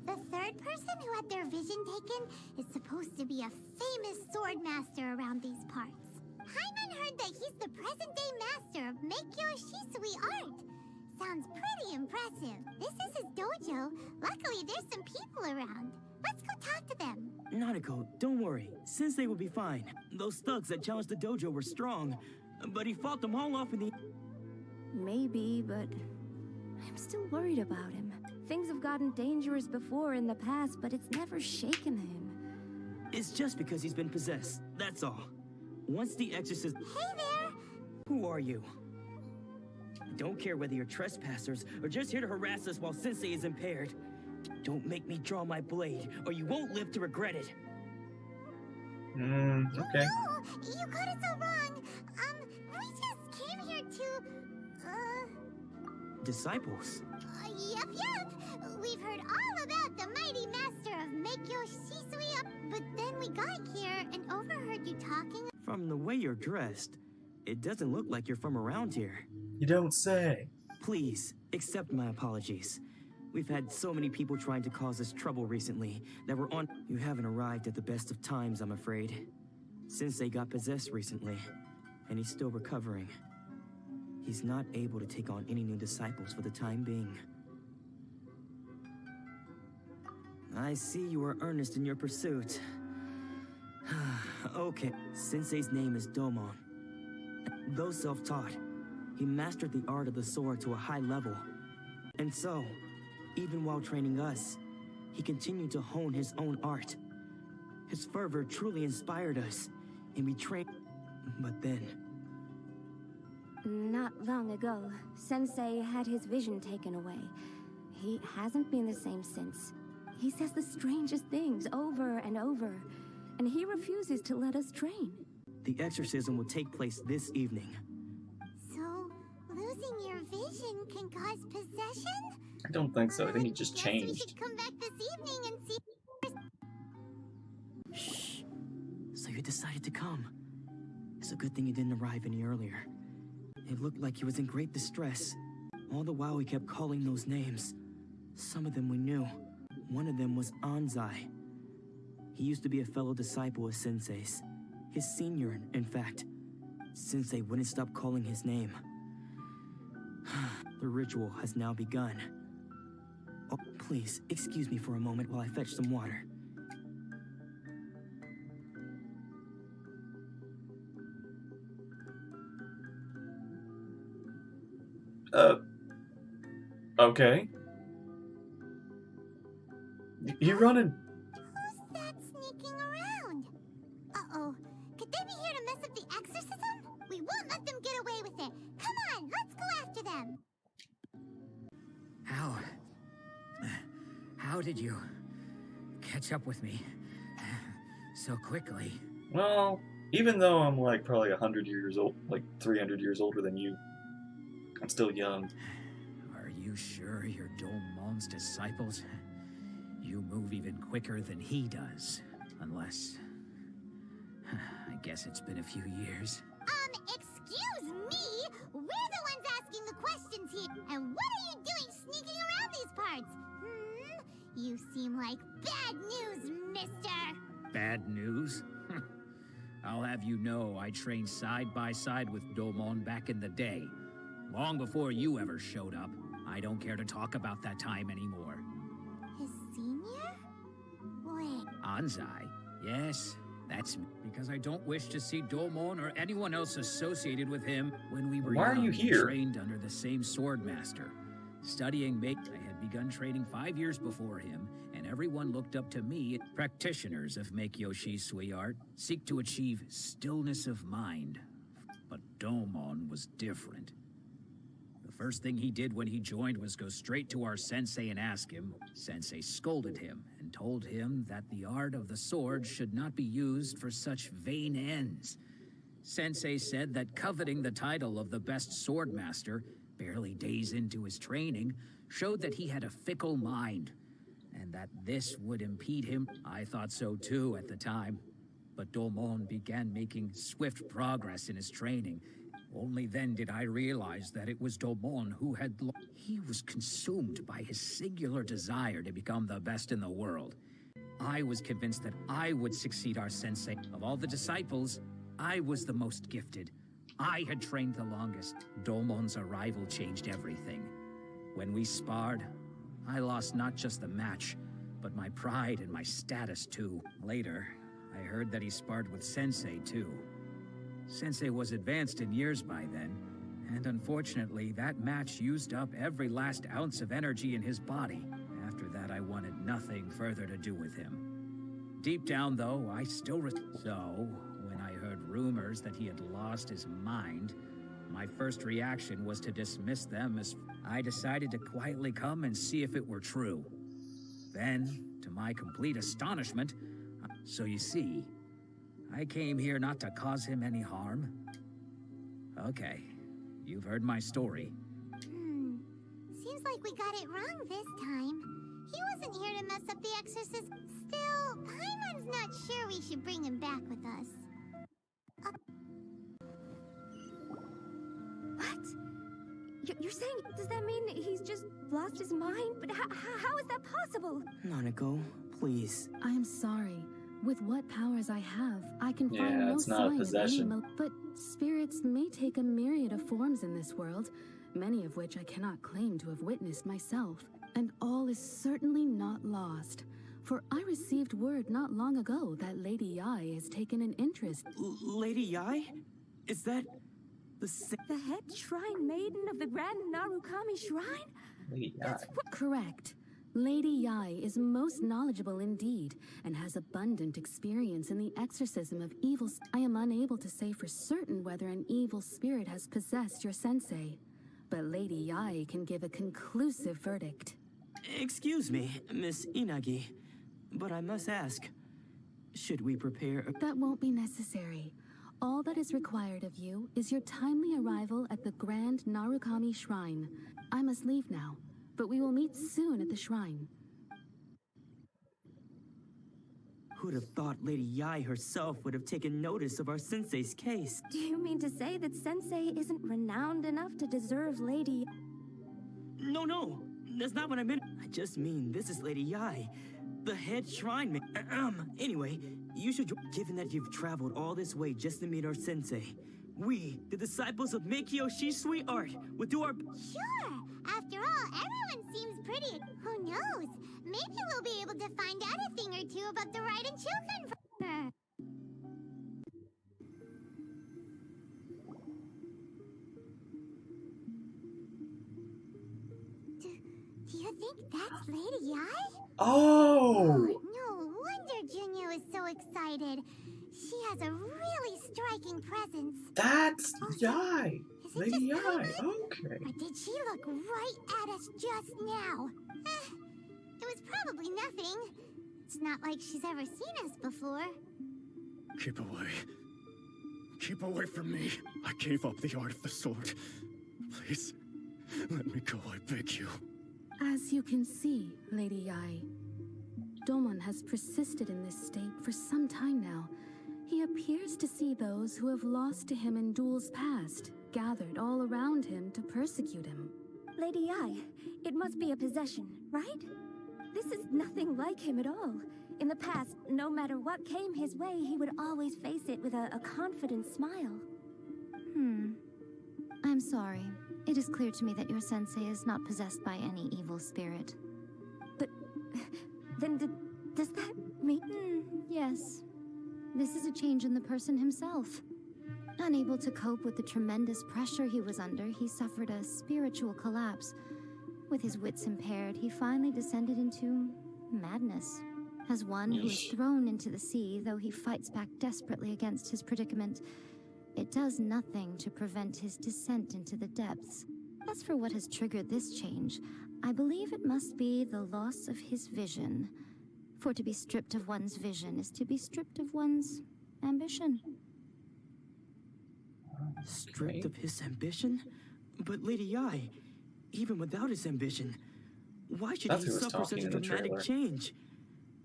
[SPEAKER 2] The third person who had their vision taken is supposed to be a famous sword master around these parts. Paimon heard that he's the present-day master of Meikyo Shisui art. Sounds pretty impressive. This is his dojo. Luckily, there's some people around. Let's go talk to them.
[SPEAKER 10] Nanako, don't worry. Sensei will be fine. Those thugs that challenged the dojo were strong, but he fought them all off in the...
[SPEAKER 6] Maybe, but I'm still worried about him. Things have gotten dangerous before in the past, but it's never shaken him.
[SPEAKER 10] It's just because he's been possessed, that's all. Once the exorcist...
[SPEAKER 2] Hey there!
[SPEAKER 10] Who are you? I don't care whether you're trespassers or just here to harass us while Sensei is impaired. Don't make me draw my blade, or you won't live to regret it.
[SPEAKER 1] Okay.
[SPEAKER 2] No, you got it so wrong. We just came here to,
[SPEAKER 10] Disciples?
[SPEAKER 2] Yep. We've heard all about the mighty master of Meikyo Shisui, but then we got here and overheard you talking.
[SPEAKER 10] From the way you're dressed, it doesn't look like you're from around here.
[SPEAKER 1] You don't say.
[SPEAKER 10] Please, accept my apologies. We've had so many people trying to cause us trouble recently that we're on... You haven't arrived at the best of times, I'm afraid. Sensei got possessed recently, and he's still recovering. He's not able to take on any new disciples for the time being. I see you are earnest in your pursuit. Okay, Sensei's name is Domon. Though self-taught, he mastered the art of the sword to a high level. And so, even while training us, he continued to hone his own art. His fervor truly inspired us, and we trained... But then...
[SPEAKER 6] Not long ago, Sensei had his vision taken away. He hasn't been the same since. He says the strangest things over and over, and he refuses to let us train.
[SPEAKER 10] The exorcism will take place this evening.
[SPEAKER 2] So, losing your vision can cause possession?
[SPEAKER 1] I don't think so. I think he just
[SPEAKER 2] Guess
[SPEAKER 1] changed.
[SPEAKER 2] we should come back this evening and see...
[SPEAKER 10] Shh. So you decided to come. It's a good thing you didn't arrive any earlier. It looked like he was in great distress. All the while he kept calling those names. Some of them we knew. One of them was Anzai. He used to be a fellow disciple of Sensei's. His senior, in fact. Sensei wouldn't stop calling his name. The ritual has now begun. Oh, please, excuse me for a moment while I fetch some water.
[SPEAKER 1] Okay. You running?
[SPEAKER 2] Who's that sneaking around? Uh-oh. Could they be here to mess up the exorcism? We won't let them get away with it. Come on, let's go after them.
[SPEAKER 12] How did you catch up with me so quickly?
[SPEAKER 1] Well, even though I'm like probably 100 years old, like 300 years older than you, I'm still young.
[SPEAKER 12] Are you sure you're Domon's disciples? You move even quicker than he does. Unless... I guess it's been a few years.
[SPEAKER 2] Excuse me? We're the ones asking the questions here. And what are you doing sneaking around these parts? You seem like bad news, mister.
[SPEAKER 12] Bad news? I'll have you know I trained side by side with Domon back in the day. Long before you ever showed up. I don't care to talk about that time anymore.
[SPEAKER 2] His senior? Wait.
[SPEAKER 12] Anzai? Yes, that's me. Because I don't wish to see Domon or anyone else associated with him. When we were
[SPEAKER 1] Why are
[SPEAKER 12] young,
[SPEAKER 1] you here?
[SPEAKER 12] We trained under the same sword master. Studying make, I had begun training 5 years before him, and everyone looked up to me. Practitioners of Make Yoshi art seek to achieve stillness of mind, but Domon was different. The first thing he did when he joined was go straight to our sensei and ask him. Sensei scolded him and told him that the art of the sword should not be used for such vain ends. Sensei said that coveting the title of the best swordmaster, barely days into his training, showed that he had a fickle mind, and that this would impede him. I thought so too at the time, but Domon began making swift progress in his training. Only then did I realize that it was Domon who had he was consumed by his singular desire to become the best in the world. I was convinced that I would succeed our sensei. Of all the disciples, I was the most gifted. I had trained the longest. Domon's arrival changed everything. When we sparred, I lost not just the match, but my pride and my status too. Later, I heard that he sparred with Sensei too. Sensei was advanced in years by then, and unfortunately, that match used up every last ounce of energy in his body. After that, I wanted nothing further to do with him. Deep down, though, I still So, when I heard rumors that he had lost his mind, my first reaction was to dismiss them as I decided to quietly come and see if it were true. Then, to my complete astonishment, so you see, I came here not to cause him any harm. Okay, you've heard my story.
[SPEAKER 2] Seems like we got it wrong this time. He wasn't here to mess up the exorcist. Still, Paimon's not sure we should bring him back with us.
[SPEAKER 6] What? You're saying, does that mean he's just lost his mind? But how is that possible?
[SPEAKER 10] Nanako, please.
[SPEAKER 13] I am sorry. With what powers I have, I can
[SPEAKER 1] Yeah,
[SPEAKER 13] find no
[SPEAKER 1] it's not a
[SPEAKER 13] sign of any
[SPEAKER 1] possession.
[SPEAKER 13] but spirits may take a myriad of forms in this world, many of which I cannot claim to have witnessed myself. And all is certainly not lost. For I received word not long ago that Lady Yai has taken an interest.
[SPEAKER 10] Lady Yai? Is that the
[SPEAKER 6] head shrine maiden of the Grand Narukami Shrine?
[SPEAKER 1] Lady Yai.
[SPEAKER 13] Correct. Lady Yai is most knowledgeable indeed, and has abundant experience in the exorcism of evil. I am unable to say for certain whether an evil spirit has possessed your sensei, but Lady Yai can give a conclusive verdict.
[SPEAKER 10] Excuse me, Miss Inagi, but I must ask, should we prepare
[SPEAKER 13] That won't be necessary. All that is required of you is your timely arrival at the Grand Narukami Shrine. I must leave now, but we will meet soon at the shrine.
[SPEAKER 10] Who'd have thought Lady Yai herself would have taken notice of our sensei's case?
[SPEAKER 6] Do you mean to say that Sensei isn't renowned enough to deserve Lady...
[SPEAKER 10] No, that's not what I meant. I just mean this is Lady Yai, the head shrine Anyway, you should... Given that you've traveled all this way just to meet our sensei, we, the disciples of Meikyo Shisui Art, will do our...
[SPEAKER 2] Sure! After all, everyone seems pretty. Who knows? Maybe we'll be able to find out a thing or two about the Raiden Children from her. Do you think that's Lady Yai?
[SPEAKER 1] Oh!
[SPEAKER 2] No wonder Junya is so excited. She has a really striking presence.
[SPEAKER 1] That's Yai!
[SPEAKER 2] Is it
[SPEAKER 1] Lady
[SPEAKER 2] just
[SPEAKER 1] Yai,
[SPEAKER 2] Paimon?
[SPEAKER 1] okay.
[SPEAKER 2] Or did she look right at us just now? It was probably nothing. It's not like she's ever seen us before.
[SPEAKER 14] Keep away. Keep away from me. I gave up the art of the sword. Please, let me go, I beg you.
[SPEAKER 13] As you can see, Lady Yai, Domon has persisted in this state for some time now. He appears to see those who have lost to him in duels past, gathered all around him to persecute him.
[SPEAKER 6] Lady Yai, it must be a possession, right? This is nothing like him at all. In the past, no matter what came his way, he would always face it with a confident smile.
[SPEAKER 15] I'm sorry. It is clear to me that your sensei is not possessed by any evil spirit.
[SPEAKER 6] But then does that mean...
[SPEAKER 15] Yes. This is a change in the person himself. Unable to cope with the tremendous pressure he was under, he suffered a spiritual collapse. With his wits impaired, he finally descended into madness. As one who is thrown into the sea, though he fights back desperately against his predicament, it does nothing to prevent his descent into the depths. As for what has triggered this change, I believe it must be the loss of his vision. For to be stripped of one's vision is to be stripped of one's ambition.
[SPEAKER 10] Stripped of his ambition? But Lady Yi, even without his ambition, why should he suffer such a dramatic change?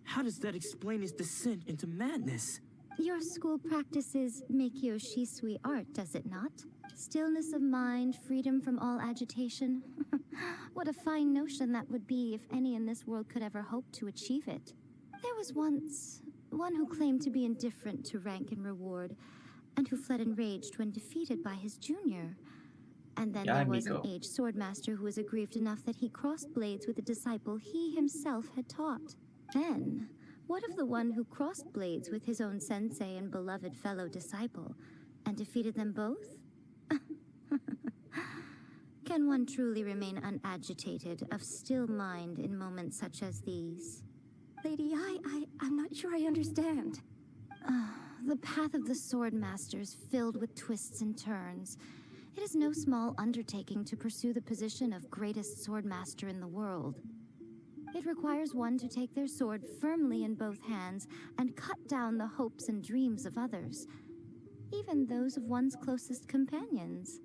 [SPEAKER 10] How does that explain his descent into madness?
[SPEAKER 15] Your school practices Meikyo Shisui art, does it not? Stillness of mind, freedom from all agitation. What a fine notion that would be if any in this world could ever hope to achieve it. There was once one who claimed to be indifferent to rank and reward, and who fled enraged when defeated by his junior. And then there was an aged swordmaster who was aggrieved enough that he crossed blades with a disciple he himself had taught. Then, what of the one who crossed blades with his own sensei and beloved fellow disciple, and defeated them both? Can one truly remain unagitated, of still mind in moments such as these?
[SPEAKER 16] Lady I'm not sure I understand.
[SPEAKER 15] The path of the sword master is filled with twists and turns. It is no small undertaking to pursue the position of greatest sword master in the world. It requires one to take their sword firmly in both hands and cut down the hopes and dreams of others, even those of one's closest companions.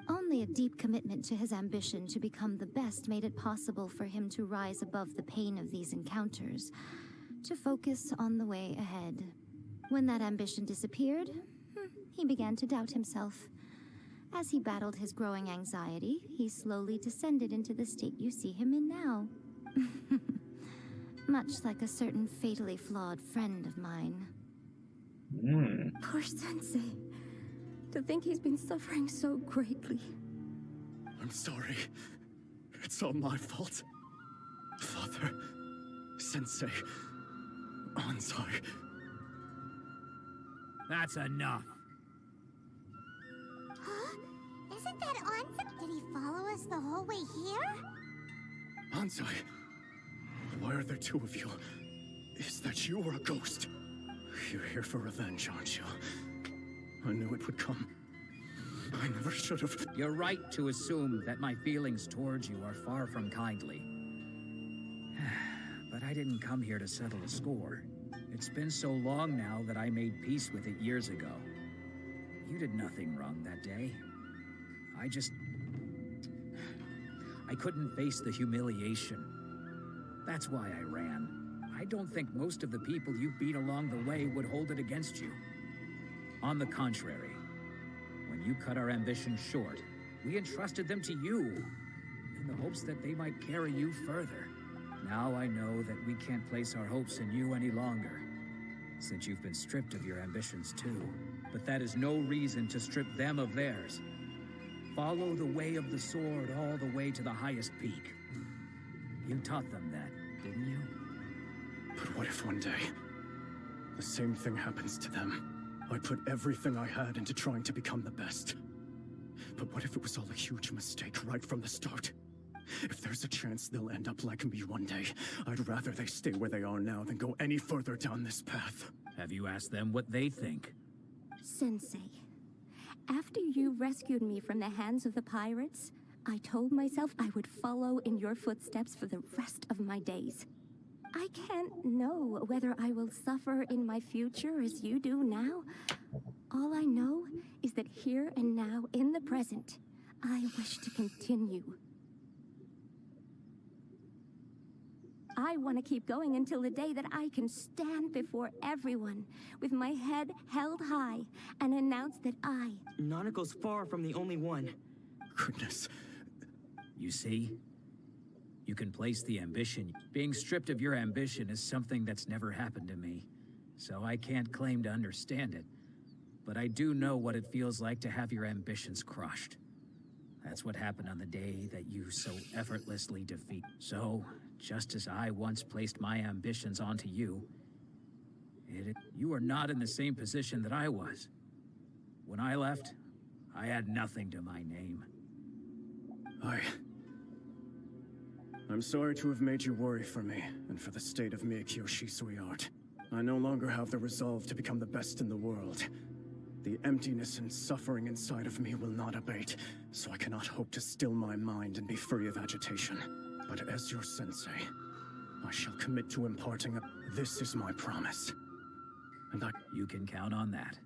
[SPEAKER 15] Only a deep commitment to his ambition to become the best made it possible for him to rise above the pain of these encounters, to focus on the way ahead. When that ambition disappeared, he began to doubt himself. As he battled his growing anxiety, he slowly descended into the state you see him in now. Much like a certain fatally flawed friend of mine.
[SPEAKER 16] Poor Sensei. To think he's been suffering so greatly.
[SPEAKER 14] I'm sorry. It's all my fault. Father, Sensei, Anzai.
[SPEAKER 12] That's enough.
[SPEAKER 2] Huh? Isn't that Anzai? Did he follow us the whole way here?
[SPEAKER 14] Anzai, why are there two of you? Is that you or a ghost? You're here for revenge, aren't you? I knew it would come. I never should have.
[SPEAKER 12] You're right to assume that my feelings towards you are far from kindly. But I didn't come here to settle a score. It's been so long now that I made peace with it years ago. You did nothing wrong that day. I couldn't face the humiliation. That's why I ran. I don't think most of the people you beat along the way would hold it against you. On the contrary, when you cut our ambitions short, we entrusted them to you, in the hopes that they might carry you further. Now I know that we can't place our hopes in you any longer, since you've been stripped of your ambitions too. But that is no reason to strip them of theirs. Follow the way of the sword all the way to the highest peak. You taught them that, didn't you?
[SPEAKER 14] But what if one day, the same thing happens to them? I put everything I had into trying to become the best. But what if it was all a huge mistake right from the start? If there's a chance they'll end up like me one day, I'd rather they stay where they are now than go any further down this path.
[SPEAKER 12] Have you asked them what they think?
[SPEAKER 16] Sensei, after you rescued me from the hands of the pirates, I told myself I would follow in your footsteps for the rest of my days. I can't know whether I will suffer in my future as you do now. All I know is that here and now, in the present, I wish to continue. I want to keep going until the day that I can stand before everyone with my head held high and announce that I...
[SPEAKER 10] Nanako's far from the only one.
[SPEAKER 14] Goodness.
[SPEAKER 12] You see? You can place the ambition. Being stripped of your ambition is something that's never happened to me, so I can't claim to understand it. But I do know what it feels like to have your ambitions crushed. That's what happened on the day that you so effortlessly defeat. So, just as I once placed my ambitions onto you, you are not in the same position that I was. When I left, I had nothing to my name.
[SPEAKER 14] I'm sorry to have made you worry for me, and for the state of Miyakyo Shisui art. I no longer have the resolve to become the best in the world. The emptiness and suffering inside of me will not abate, so I cannot hope to still my mind and be free of agitation. But as your sensei, I shall commit to imparting this is my promise. And
[SPEAKER 12] You can count on that.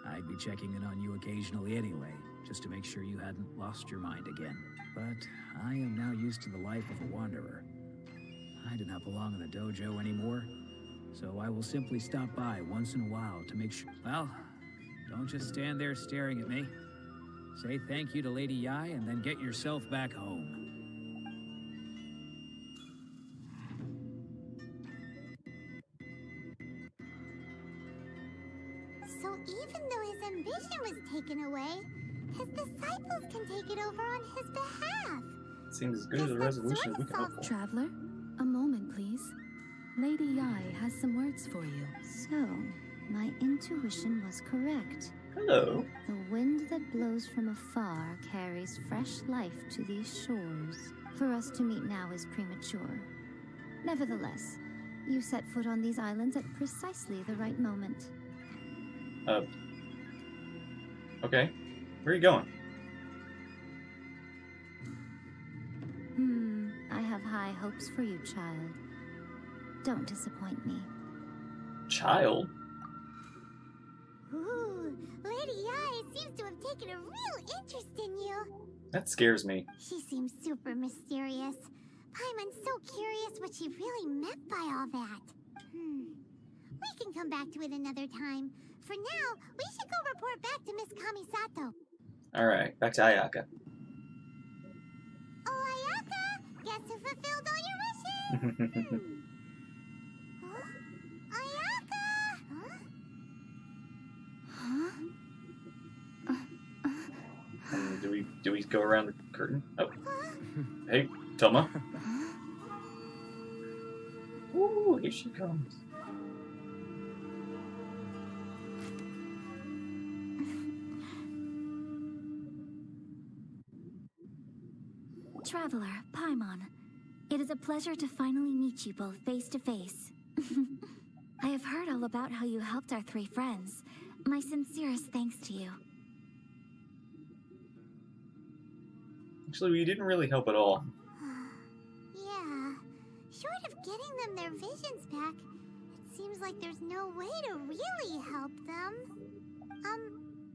[SPEAKER 12] I'd be checking in on you occasionally anyway, just to make sure you hadn't lost your mind again. But I am now used to the life of a wanderer. I do not belong in the dojo anymore, so I will simply stop by once in a while to make sure. Well, don't just stand there staring at me. Say thank you to Lady Yai and then get yourself back home.
[SPEAKER 2] So even though his ambition was taken away, his disciples can take it over on his behalf.
[SPEAKER 1] Seems as good as a resolution as we can hope for.
[SPEAKER 13] Traveler, a moment, please. Lady Yai has some words for you.
[SPEAKER 15] So, my intuition was correct.
[SPEAKER 1] Hello.
[SPEAKER 15] The wind that blows from afar carries fresh life to these shores. For us to meet now is premature. Nevertheless, you set foot on these islands at precisely the right moment.
[SPEAKER 1] Okay. Where are you going?
[SPEAKER 15] I have high hopes for you, child. Don't disappoint me.
[SPEAKER 1] Child?
[SPEAKER 2] Ooh, Lady Yai seems to have taken a real interest in you.
[SPEAKER 1] That scares me.
[SPEAKER 2] She seems super mysterious. Paimon's so curious what she really meant by all that. We can come back to it another time. For now, we should go report back to Miss Kamisato.
[SPEAKER 1] Alright, back to Ayaka.
[SPEAKER 2] Oh, Ayaka! Guess who fulfilled all your wishes? Huh? Ayaka!
[SPEAKER 1] Do we go around the curtain? Oh. Hey, Toma. Ooh, here she comes.
[SPEAKER 5] Traveler, Paimon, it is a pleasure to finally meet you both face to face. I have heard all about how you helped our three friends. My sincerest thanks to you.
[SPEAKER 1] Actually, we didn't really help at all.
[SPEAKER 2] Yeah. Short of getting them their visions back, it seems like there's no way to really help them.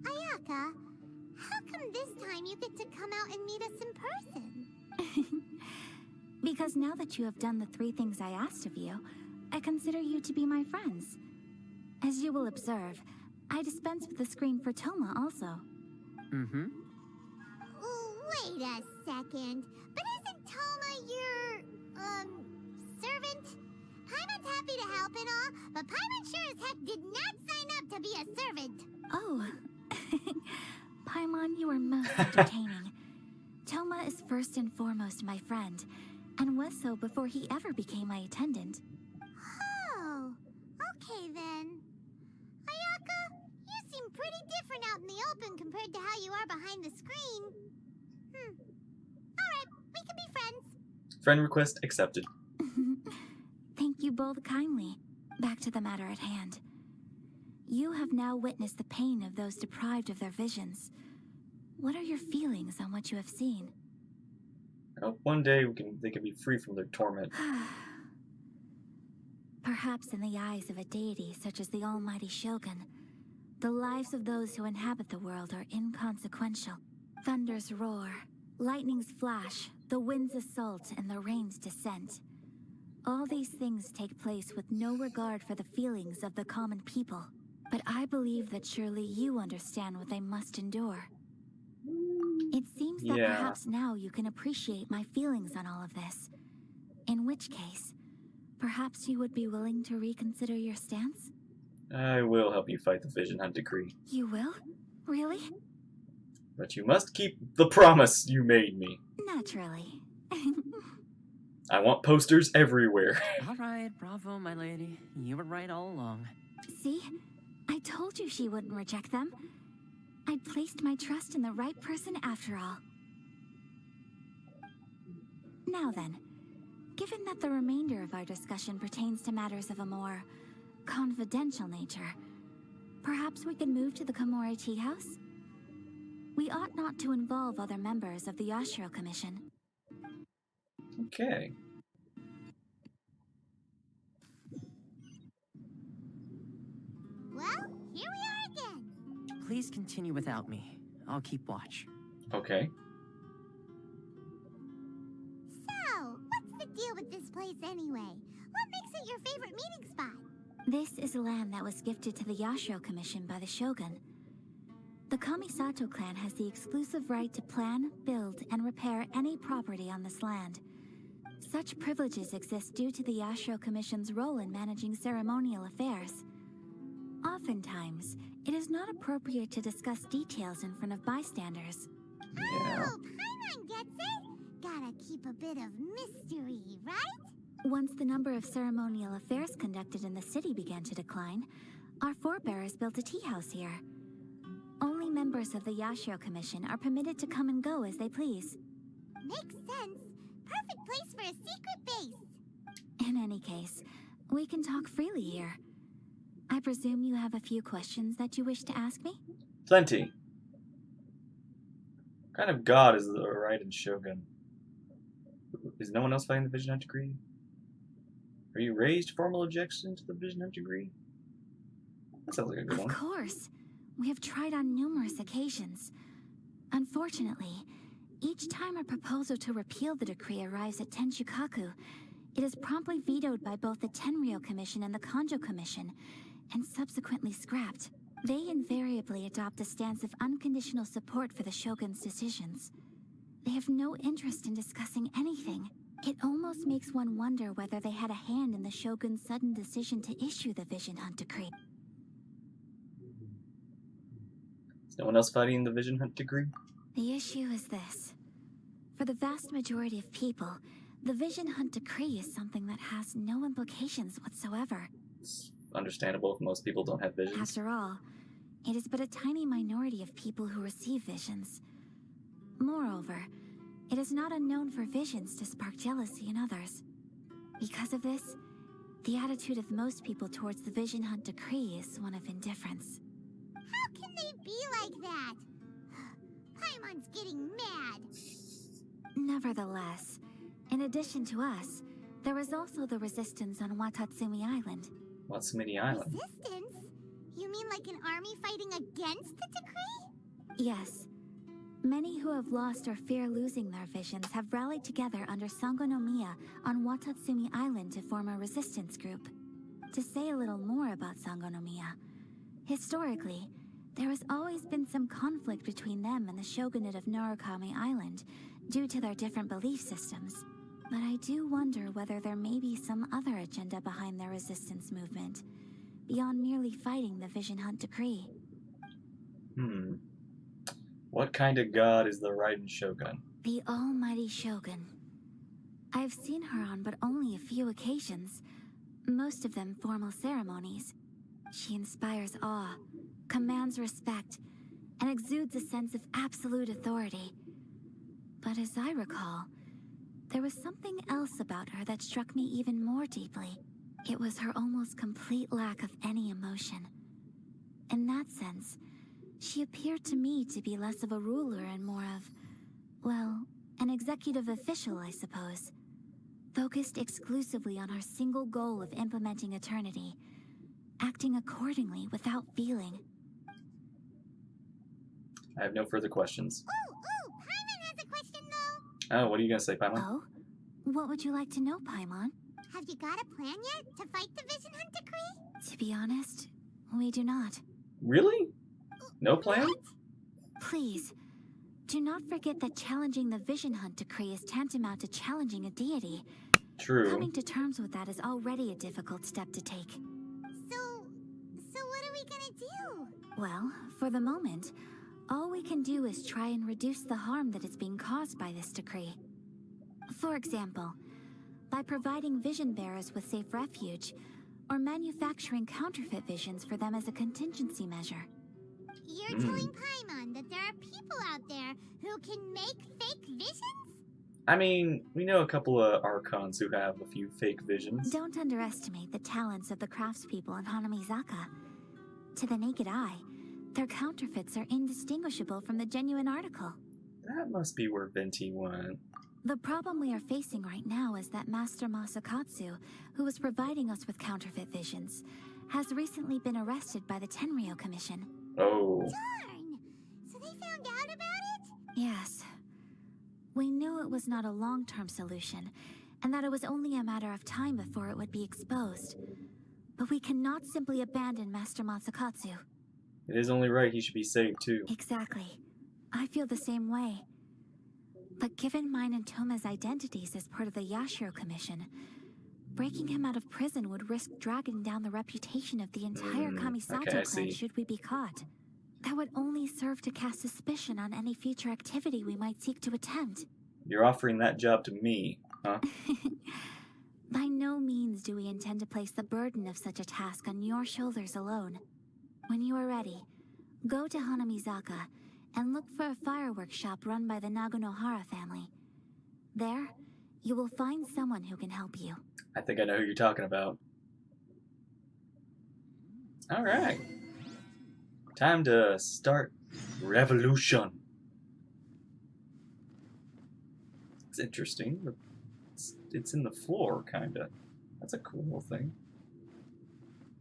[SPEAKER 2] Ayaka, how come this time you get to come out and meet us in person?
[SPEAKER 5] Because now that you have done the three things I asked of you, I consider you to be my friends. As you will observe, I dispense with the screen for Toma also.
[SPEAKER 2] Wait a second. But isn't Toma your, servant? Paimon's happy to help and all, but Paimon sure as heck did not sign up to be a servant.
[SPEAKER 5] Oh. Paimon, you are most entertaining. Toma is first and foremost my friend, and was so before he ever became my attendant.
[SPEAKER 2] Oh, okay then. Ayaka, you seem pretty different out in the open compared to how you are behind the screen. Alright, we can be friends.
[SPEAKER 1] Friend request accepted.
[SPEAKER 5] Thank you both kindly. Back to the matter at hand. You have now witnessed the pain of those deprived of their visions. What are your feelings on what you have seen?
[SPEAKER 1] I hope one day they can be free from their torment.
[SPEAKER 5] Perhaps in the eyes of a deity such as the almighty Shogun, the lives of those who inhabit the world are inconsequential. Thunders roar, lightnings flash, the winds assault, and the rains descend. All these things take place with no regard for the feelings of the common people. But I believe that surely you understand what they must endure. It seems that perhaps now you can appreciate my feelings on all of this. In which case, perhaps you would be willing to reconsider your stance?
[SPEAKER 1] I will help you fight the Vision Hunt decree.
[SPEAKER 5] You will? Really?
[SPEAKER 1] But you must keep the promise you made me.
[SPEAKER 5] Naturally.
[SPEAKER 1] I want posters everywhere.
[SPEAKER 4] Alright, bravo, my lady. You were right all along.
[SPEAKER 5] See? I told you she wouldn't reject them. I'd placed my trust in the right person after all. Now then, given that the remainder of our discussion pertains to matters of a more confidential nature, perhaps we could move to the Komori Tea House? We ought not to involve other members of the Yashiro Commission.
[SPEAKER 1] Okay.
[SPEAKER 2] Well, here we are again.
[SPEAKER 4] Please continue without me. I'll keep watch.
[SPEAKER 1] Okay.
[SPEAKER 2] So, what's the deal with this place anyway? What makes it your favorite meeting spot?
[SPEAKER 5] This is land that was gifted to the Yashiro Commission by the Shogun. The Kamisato clan has the exclusive right to plan, build, and repair any property on this land. Such privileges exist due to the Yashiro Commission's role in managing ceremonial affairs. Oftentimes, it is not appropriate to discuss details in front of bystanders.
[SPEAKER 1] Yeah.
[SPEAKER 2] Oh, Paimon gets it. Gotta keep a bit of mystery, right?
[SPEAKER 5] Once the number of ceremonial affairs conducted in the city began to decline, our forebears built a tea house here. Only members of the Yashiro Commission are permitted to come and go as they please.
[SPEAKER 2] Makes sense. Perfect place for a secret base.
[SPEAKER 5] In any case, we can talk freely here. I presume you have a few questions that you wish to ask me?
[SPEAKER 1] Plenty. What kind of god is the Raiden Shogun? Is no one else fighting the Vision Hunt Decree? Are you raised formal objection to the Vision Hunt Decree? That sounds like a good one.
[SPEAKER 5] Of course. We have tried on numerous occasions. Unfortunately, each time a proposal to repeal the decree arrives at Tenshukaku, it is promptly vetoed by both the Tenryo Commission and the Kanjo Commission, and subsequently scrapped. They invariably adopt a stance of unconditional support for the Shogun's decisions. They have no interest in discussing anything. It almost makes one wonder whether they had a hand in the Shogun's sudden decision to issue the Vision Hunt Decree.
[SPEAKER 1] Is no one else fighting the Vision Hunt Decree?
[SPEAKER 5] The issue is this. For the vast majority of people, the Vision Hunt Decree is something that has no implications whatsoever.
[SPEAKER 1] It's understandable if most people don't have visions.
[SPEAKER 5] After all, it is but a tiny minority of people who receive visions. Moreover, it is not unknown for visions to spark jealousy in others. Because of this, the attitude of most people towards the Vision Hunt Decree is one of indifference.
[SPEAKER 2] How can they be like that? Paimon's getting mad.
[SPEAKER 5] Nevertheless, in addition to us, there is also the resistance on Watatsumi Island.
[SPEAKER 1] Watsumini Island?
[SPEAKER 2] Resistance? You mean like an army fighting against the decree?
[SPEAKER 5] Yes. Many who have lost or fear losing their visions have rallied together under Sango no Miya on Watatsumi Island to form a resistance group. To say a little more about Sango no Miya, historically, there has always been some conflict between them and the shogunate of Norokami Island due to their different belief systems. But I do wonder whether there may be some other agenda behind their resistance movement, beyond merely fighting the Vision Hunt Decree.
[SPEAKER 1] What kind of god is the Raiden Shogun?
[SPEAKER 5] The Almighty Shogun. I have seen her on but only a few occasions, most of them formal ceremonies. She inspires awe, commands respect, and exudes a sense of absolute authority. But as I recall, there was something else about her that struck me even more deeply. It was her almost complete lack of any emotion. In that sense, she appeared to me to be less of a ruler and more of, well, an executive official, I suppose. Focused exclusively on her single goal of implementing eternity, acting accordingly without feeling.
[SPEAKER 1] I have no further questions.
[SPEAKER 2] Ooh, Paimon has a question though.
[SPEAKER 1] Oh, what are you gonna say, Paimon?
[SPEAKER 5] Oh? What would you like to know, Paimon?
[SPEAKER 2] Have you got a plan yet to fight the Vision Hunt Decree?
[SPEAKER 5] To be honest, we do not.
[SPEAKER 1] Really? No plan?
[SPEAKER 2] What?
[SPEAKER 5] Please, do not forget that challenging the Vision Hunt Decree is tantamount to challenging a deity.
[SPEAKER 1] True.
[SPEAKER 5] Coming to terms with that is already a difficult step to take.
[SPEAKER 2] So what are we gonna do?
[SPEAKER 5] Well, for the moment, all we can do is try and reduce the harm that is being caused by this decree. For example, by providing vision bearers with safe refuge, or manufacturing counterfeit visions for them as a contingency measure.
[SPEAKER 2] You're telling Paimon that there are people out there who can make fake visions?
[SPEAKER 1] I mean, we know a couple of Archons who have a few fake visions.
[SPEAKER 5] Don't underestimate the talents of the craftspeople in Hanamizaka. To the naked eye, their counterfeits are indistinguishable from the genuine article.
[SPEAKER 1] That must be where Venti went.
[SPEAKER 5] The problem we are facing right now is that Master Masakatsu, who was providing us with counterfeit visions, has recently been arrested by the Tenryou Commission.
[SPEAKER 1] Oh.
[SPEAKER 2] Darn! So they found out about it?
[SPEAKER 5] Yes. We knew it was not a long-term solution, and that it was only a matter of time before it would be exposed. But we cannot simply abandon Master Masakatsu.
[SPEAKER 1] It is only right he should be saved, too.
[SPEAKER 5] Exactly. I feel the same way. But given mine and Toma's identities as part of the Yashiro Commission, breaking him out of prison would risk dragging down the reputation of the entire Kamisato clan should we be caught. That would only serve to cast suspicion on any future activity we might seek to attempt.
[SPEAKER 1] You're offering that job to me, huh?
[SPEAKER 5] By no means do we intend to place the burden of such a task on your shoulders alone. When you are ready, go to Hanamizaka and look for a fireworks shop run by the Nagonohara family. There, you will find someone who can help you.
[SPEAKER 1] I think I know who you're talking about. Alright. Time to start revolution. It's interesting. It's in the floor, kinda. That's a cool thing.